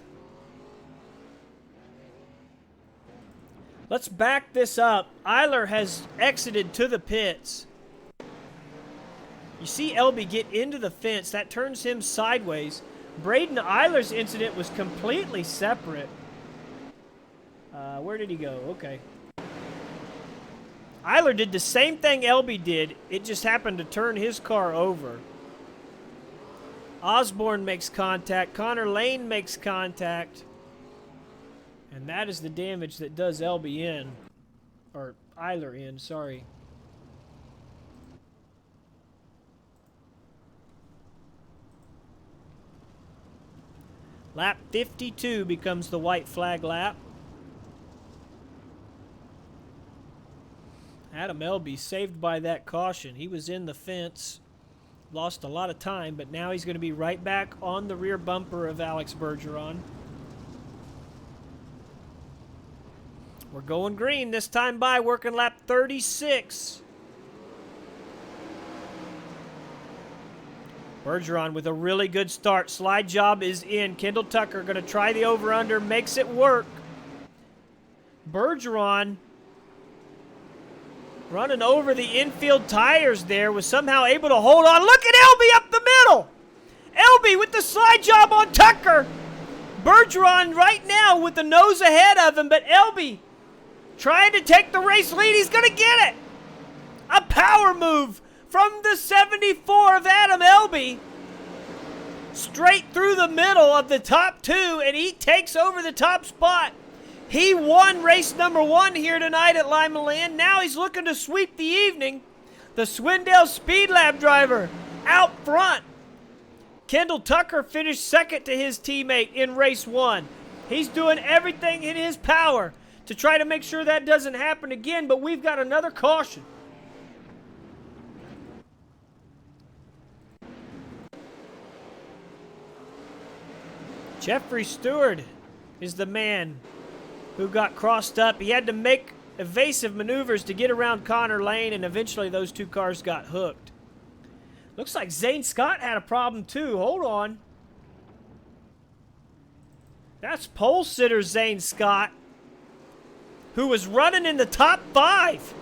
Let's back this up. Eiler has exited to the pits. You see Elby get into the fence. That turns him sideways. Braden Eiler's incident was completely separate. Where did he go? Okay. Eiler did the same thing Elby did. It just happened to turn his car over. Osborne makes contact. Connor Lane makes contact. And that is the damage that does Elby in. Or Eiler in, sorry. Lap 52 becomes the white flag lap. Adam Elby saved by that caution. He was in the fence, lost a lot of time, but now he's going to be right back on the rear bumper of Alex Bergeron. We're going green this time by, working lap 36. Bergeron with a really good start. Slide job is in. Kendall Tucker going to try the over-under, makes it work. Bergeron running over the infield tires there, was somehow able to hold on. Look at Elby up the middle. Elby with the slide job on Tucker. Bergeron right now with the nose ahead of him, but Elby trying to take the race lead. He's going to get it. A power move from the 74 of Adam Elby. Straight through the middle of the top two, and he takes over the top spot. He won race number 1 here tonight at Limaland. Now he's looking to sweep the evening. The Swindale Speed Lab driver out front. Kendall Tucker finished second to his teammate in race 1. He's doing everything in his power to try to make sure that doesn't happen again, but we've got another caution. Jeffrey Stewart is the man who got crossed up. He had to make evasive maneuvers to get around Connor Lane, and eventually those two cars got hooked. Looks like Zane Scott had a problem too. Hold on. That's pole sitter Zane Scott, who was running in the top 5.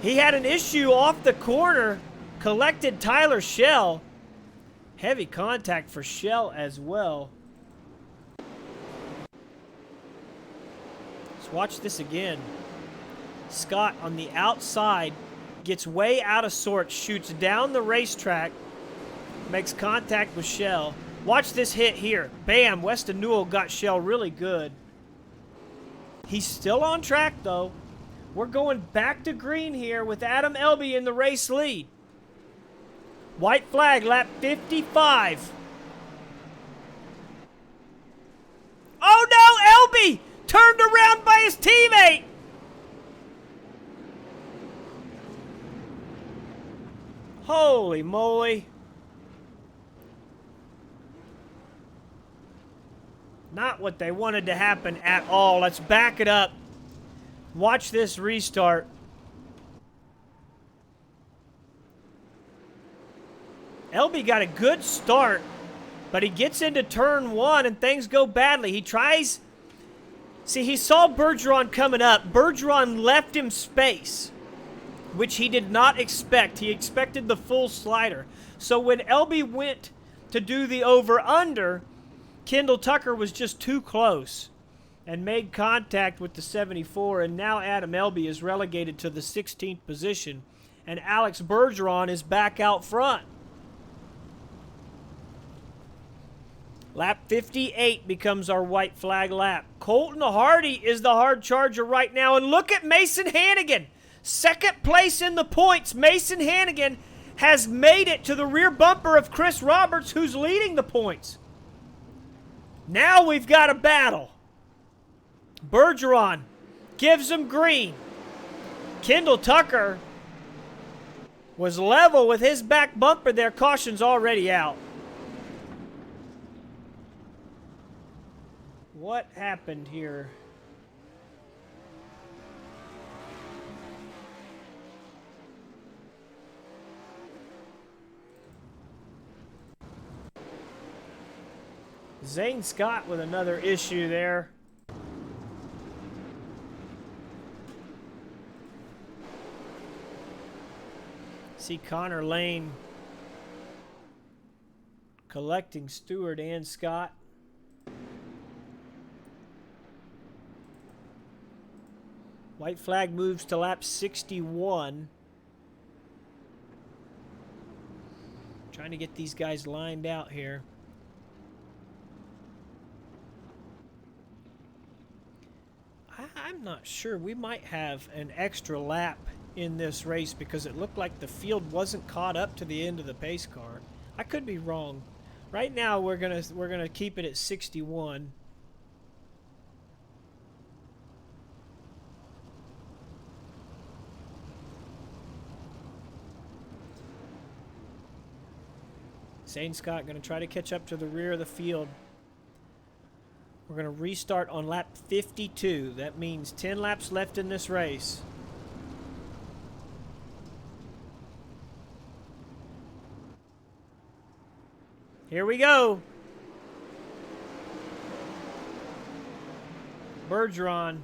He had an issue off the corner, collected Tyler Schell. Heavy contact for Schell as well. Watch this again. Scott on the outside gets way out of sorts, shoots down the racetrack, makes contact with Shell. Watch this hit here. Bam! Weston Newell got Shell really good. He's still on track, though. We're going back to green here with Adam Elby in the race lead. White flag, lap 55. Oh, no! Elby turned around by his teammate! Holy moly. Not what they wanted to happen at all. Let's back it up. Watch this restart. Elby got a good start, but he gets into turn 1 and things go badly. He tries... See, he saw Bergeron coming up. Bergeron left him space, which he did not expect. He expected the full slider. So when Elby went to do the over-under, Kendall Tucker was just too close and made contact with the 74, and now Adam Elby is relegated to the 16th position, and Alex Bergeron is back out front. Lap 58 becomes our white flag lap. Colton Hardy is the hard charger right now, and look at Mason Hannigan. Second place in the points. Mason Hannigan has made it to the rear bumper of Chris Roberts, who's leading the points. Now we've got a battle. Bergeron gives him green. Kendall Tucker was level with his back bumper there. Caution's already out. What happened here? Zane Scott with another issue there. See Connor Lane collecting Stewart and Scott. White flag moves to lap 61. Trying to get these guys lined out here. I'm not sure. We might have an extra lap in this race because it looked like the field wasn't caught up to the end of the pace car. I could be wrong. Right now we're gonna keep it at 61. Zane Scott going to try to catch up to the rear of the field. We're going to restart on lap 52. That means 10 laps left in this race. Here we go. Bergeron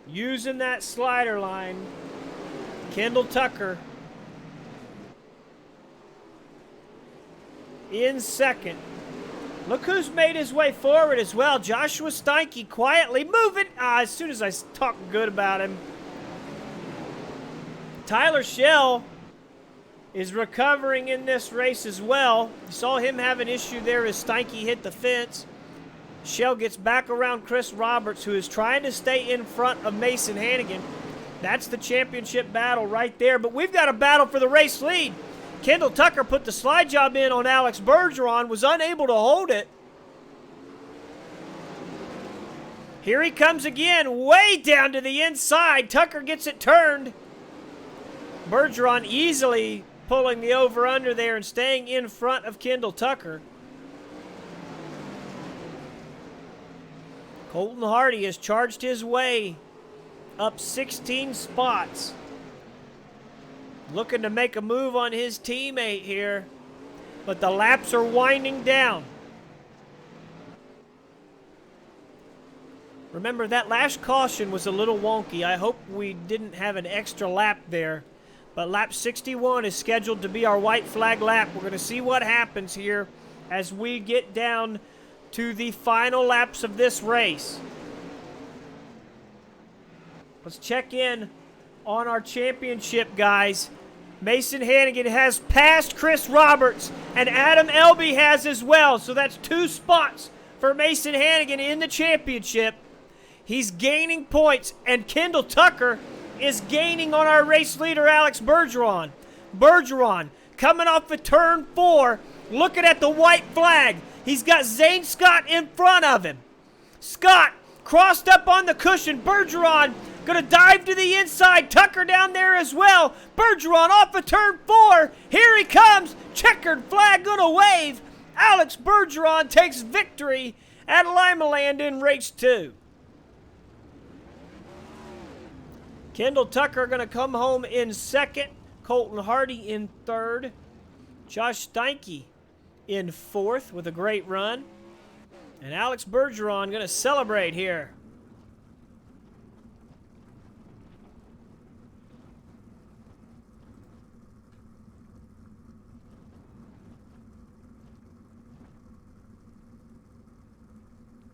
using that slider line. Kendall Tucker in second. Look who's made his way forward as well. Joshua Steinke quietly moving. As soon as I talk good about him. Tyler Schell is recovering in this race as well. You saw him have an issue there as Steinke hit the fence. Schell gets back around Chris Roberts, who is trying to stay in front of Mason Hannigan. That's the championship battle right there. But we've got a battle for the race lead. Kendall Tucker put the slide job in on Alex Bergeron, was unable to hold it. Here he comes again, way down to the inside. Tucker gets it turned. Bergeron easily pulling the over-under there and staying in front of Kendall Tucker. Colton Hardy has charged his way up 16 spots. Looking to make a move on his teammate here. But the laps are winding down. Remember, that last caution was a little wonky. I hope we didn't have an extra lap there. But lap 61 is scheduled to be our white flag lap. We're going to see what happens here as we get down to the final laps of this race. Let's check in on our championship, guys. Mason Hannigan has passed Chris Roberts, and Adam Elby has as well. So that's 2 spots for Mason Hannigan in the championship. He's gaining points, and Kendall Tucker is gaining on our race leader, Alex Bergeron. Bergeron coming off of turn 4, looking at the white flag. He's got Zane Scott in front of him. Scott crossed up on the cushion. Bergeron going to dive to the inside. Tucker down there as well. Bergeron off of turn 4. Here he comes. Checkered flag going to wave. Alex Bergeron takes victory at Limaland in race 2. Kendall Tucker going to come home in 2nd. Colton Hardy in 3rd. Josh Steinke in 4th with a great run. And Alex Bergeron going to celebrate here.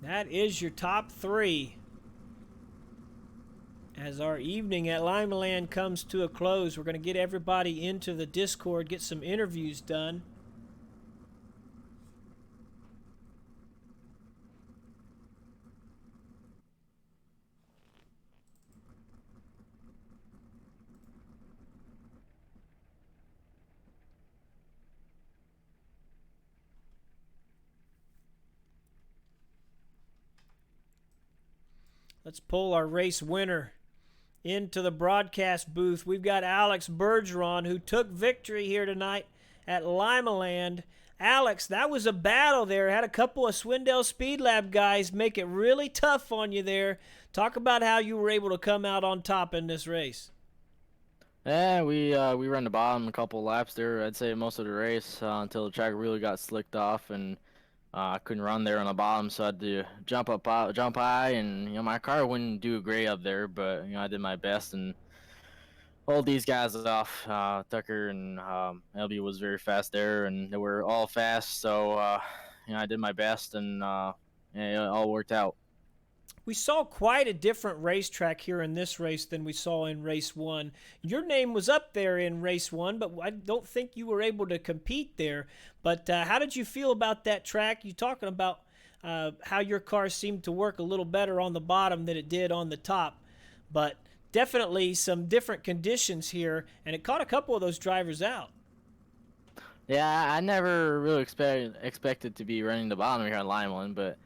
That is your top 3. As our evening at Limaland comes to a close, we're going to get everybody into the Discord, get some interviews done. Let's pull our race winner into the broadcast booth. We've got Alex Bergeron, who took victory here tonight at Limaland. Alex, that was a battle there. Had a couple of Swindell Speed Lab guys make it really tough on you there. Talk about how you were able to come out on top in this race. Yeah, we ran the bottom a couple laps there. I'd say most of the race until the track really got slicked off, and I couldn't run there on the bottom, so I had to jump high, and my car wouldn't do great up there, but I did my best and hold these guys off. Tucker and LB was very fast there, and they were all fast, so I did my best, and it all worked out. We saw quite a different racetrack here in this race than we saw in race 1. Your name was up there in race 1, but I don't think you were able to compete there. But how did you feel about that track? You talking about how your car seemed to work a little better on the bottom than it did on the top. But definitely some different conditions here, and it caught a couple of those drivers out. Yeah, I never really expected to be running the bottom here at Limaland, but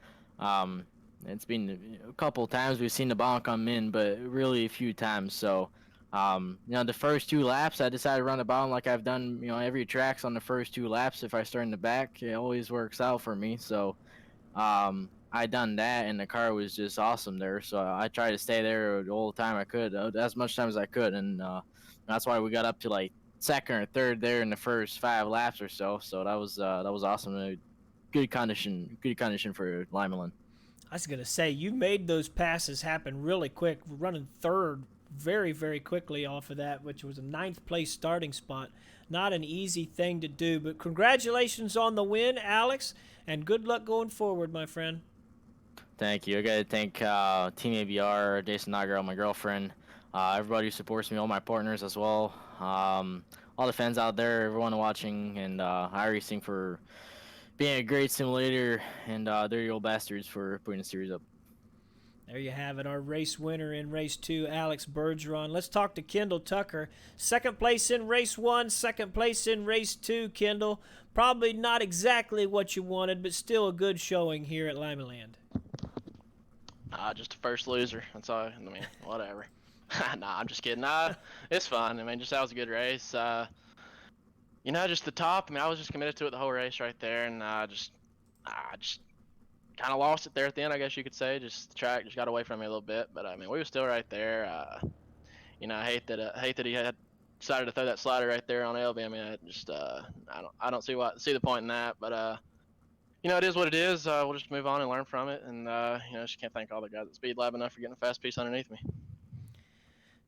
it's been a couple times we've seen the bottom come in, but really a few times. So, the first 2 laps, I decided to run the bottom like I've done, every tracks on the first 2 laps. If I start in the back, it always works out for me. So, I done that, and the car was just awesome there. So I tried to stay there the whole time I could, as much time as I could, and that's why we got up to like 2nd or 3rd there in the first 5 laps or so. So that was awesome. Good condition for Limaland. I was going to say, you made those passes happen really quick, running 3rd very, very quickly off of that, which was a 9th place starting spot. Not an easy thing to do, but congratulations on the win, Alex, and good luck going forward, my friend. Thank you. I got to thank Team ABR, Jason Nagar, my girlfriend, everybody who supports me, all my partners as well, all the fans out there, everyone watching, and iRacing for being a great simulator, and they're your old bastards for putting the series up. There you have it, our race winner in race 2, Alex Bergeron. Let's talk to Kendall Tucker. 2nd place in race 1, 2nd place in race 2, Kendall. Probably not exactly what you wanted, but still a good showing here at Limaland. Just a first loser. That's all. I mean, whatever. Nah, I'm just kidding. It's fun. I mean, that was a good race. Just the top. I mean, I was just committed to it the whole race right there, and I just kind of lost it there at the end, I guess you could say. Just the track just got away from me a little bit, but I mean, we were still right there. I hate that he had decided to throw that slider right there on LB. I mean, I don't see the point in that, but it is what it is. We'll just move on and learn from it, and just can't thank all the guys at Speed Lab enough for getting a fast piece underneath me.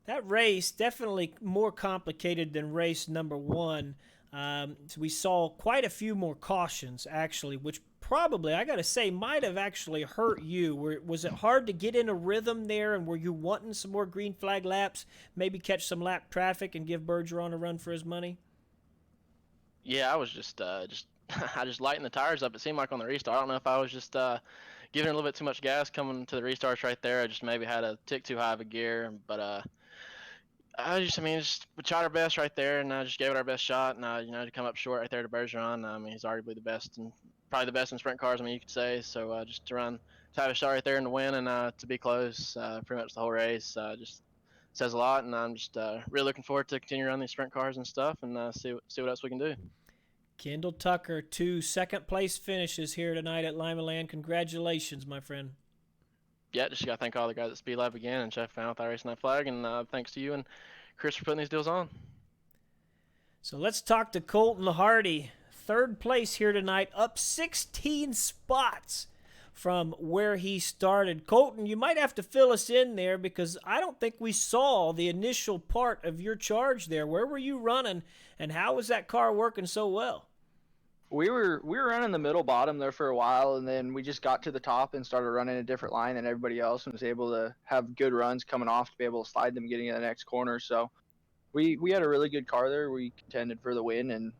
That race definitely more complicated than race number 1. So we saw quite a few more cautions, actually, which probably, I got to say, might have actually hurt you. Was it hard to get in a rhythm there, and were you wanting some more green flag laps, maybe catch some lap traffic and give Bergeron a run for his money? Yeah, I was just I just lightened the tires up. It seemed like on the restart. I don't know if I was just giving it a little bit too much gas coming to the restarts right there. I just maybe had a tick too high of a gear, but I mean, just we tried our best right there, and I just gave it our best shot, and to come up short right there to Bergeron. I mean, he's arguably the best, and probably the best in sprint cars. I mean, you could say. So just to have a shot right there and to win, and to be close, pretty much the whole race, just says a lot. And I'm just really looking forward to continue running these sprint cars and stuff, and see what else we can do. Kendall Tucker, 2 second-place finishes here tonight at Limaland. Congratulations, my friend. Yeah, just got to thank all the guys at Speed Lab again, and Jeff Van with Racing That Flag, and thanks to you and Chris for putting these deals on. So let's talk to Colton Hardy. 3rd place here tonight, up 16 spots from where he started. Colton, you might have to fill us in there because I don't think we saw the initial part of your charge there. Where were you running, and how was that car working so well? We were running the middle bottom there for a while, and then we just got to the top and started running a different line than everybody else, and was able to have good runs coming off to be able to slide them getting in the next corner. So we had a really good car there. We contended for the win, and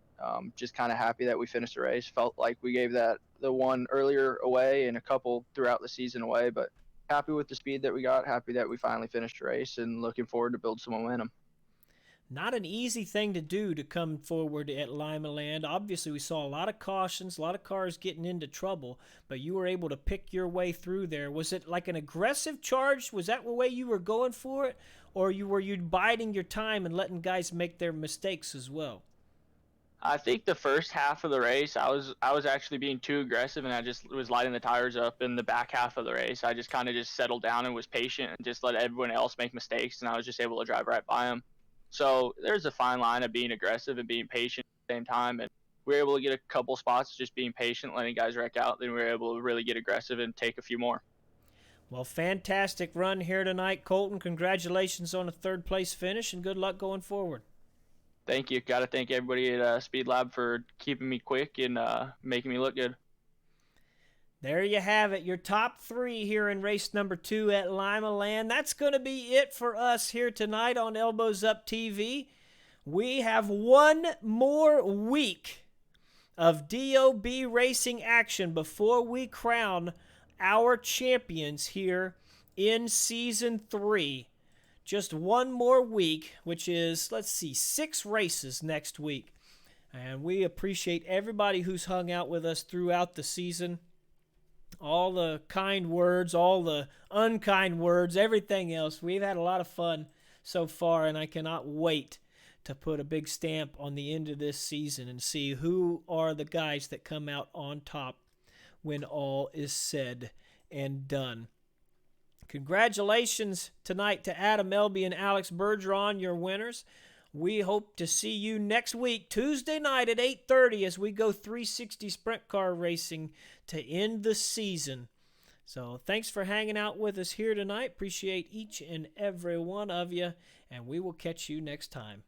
just kind of happy that we finished the race. Felt like we gave the one earlier away and a couple throughout the season away, but happy with the speed that we got, happy that we finally finished the race, and looking forward to build some momentum. Not an easy thing to do to come forward at Limaland. Obviously, we saw a lot of cautions, a lot of cars getting into trouble, but you were able to pick your way through there. Was it like an aggressive charge? Was that the way you were going for it? Or were you biding your time and letting guys make their mistakes as well? I think the first half of the race, I was actually being too aggressive, and I just was lighting the tires up. In the back half of the race, I just kind of just settled down and was patient and just let everyone else make mistakes, and I was just able to drive right by them. So there's a fine line of being aggressive and being patient at the same time, and we were able to get a couple spots just being patient, letting guys wreck out. Then we were able to really get aggressive and take a few more. Well, fantastic run here tonight, Colton. Congratulations on a 3rd-place finish, and good luck going forward. Thank you. Got to thank everybody at Speed Lab for keeping me quick and making me look good. There you have it, your top 3 here in race number 2 at Limaland. That's going to be it for us here tonight on Elbows Up TV. We have one more week of DOB racing action before we crown our champions here in Season 3. Just one more week, which is, 6 races next week. And we appreciate everybody who's hung out with us throughout the season. All the kind words, all the unkind words, everything else. We've had a lot of fun so far, and I cannot wait to put a big stamp on the end of this season and see who are the guys that come out on top when all is said and done. Congratulations tonight to Adam Elby and Alex Bergeron, your winners. We hope to see you next week, Tuesday night at 8:30, as we go 360 sprint car racing to end the season. So thanks for hanging out with us here tonight. Appreciate each and every one of you, and we will catch you next time.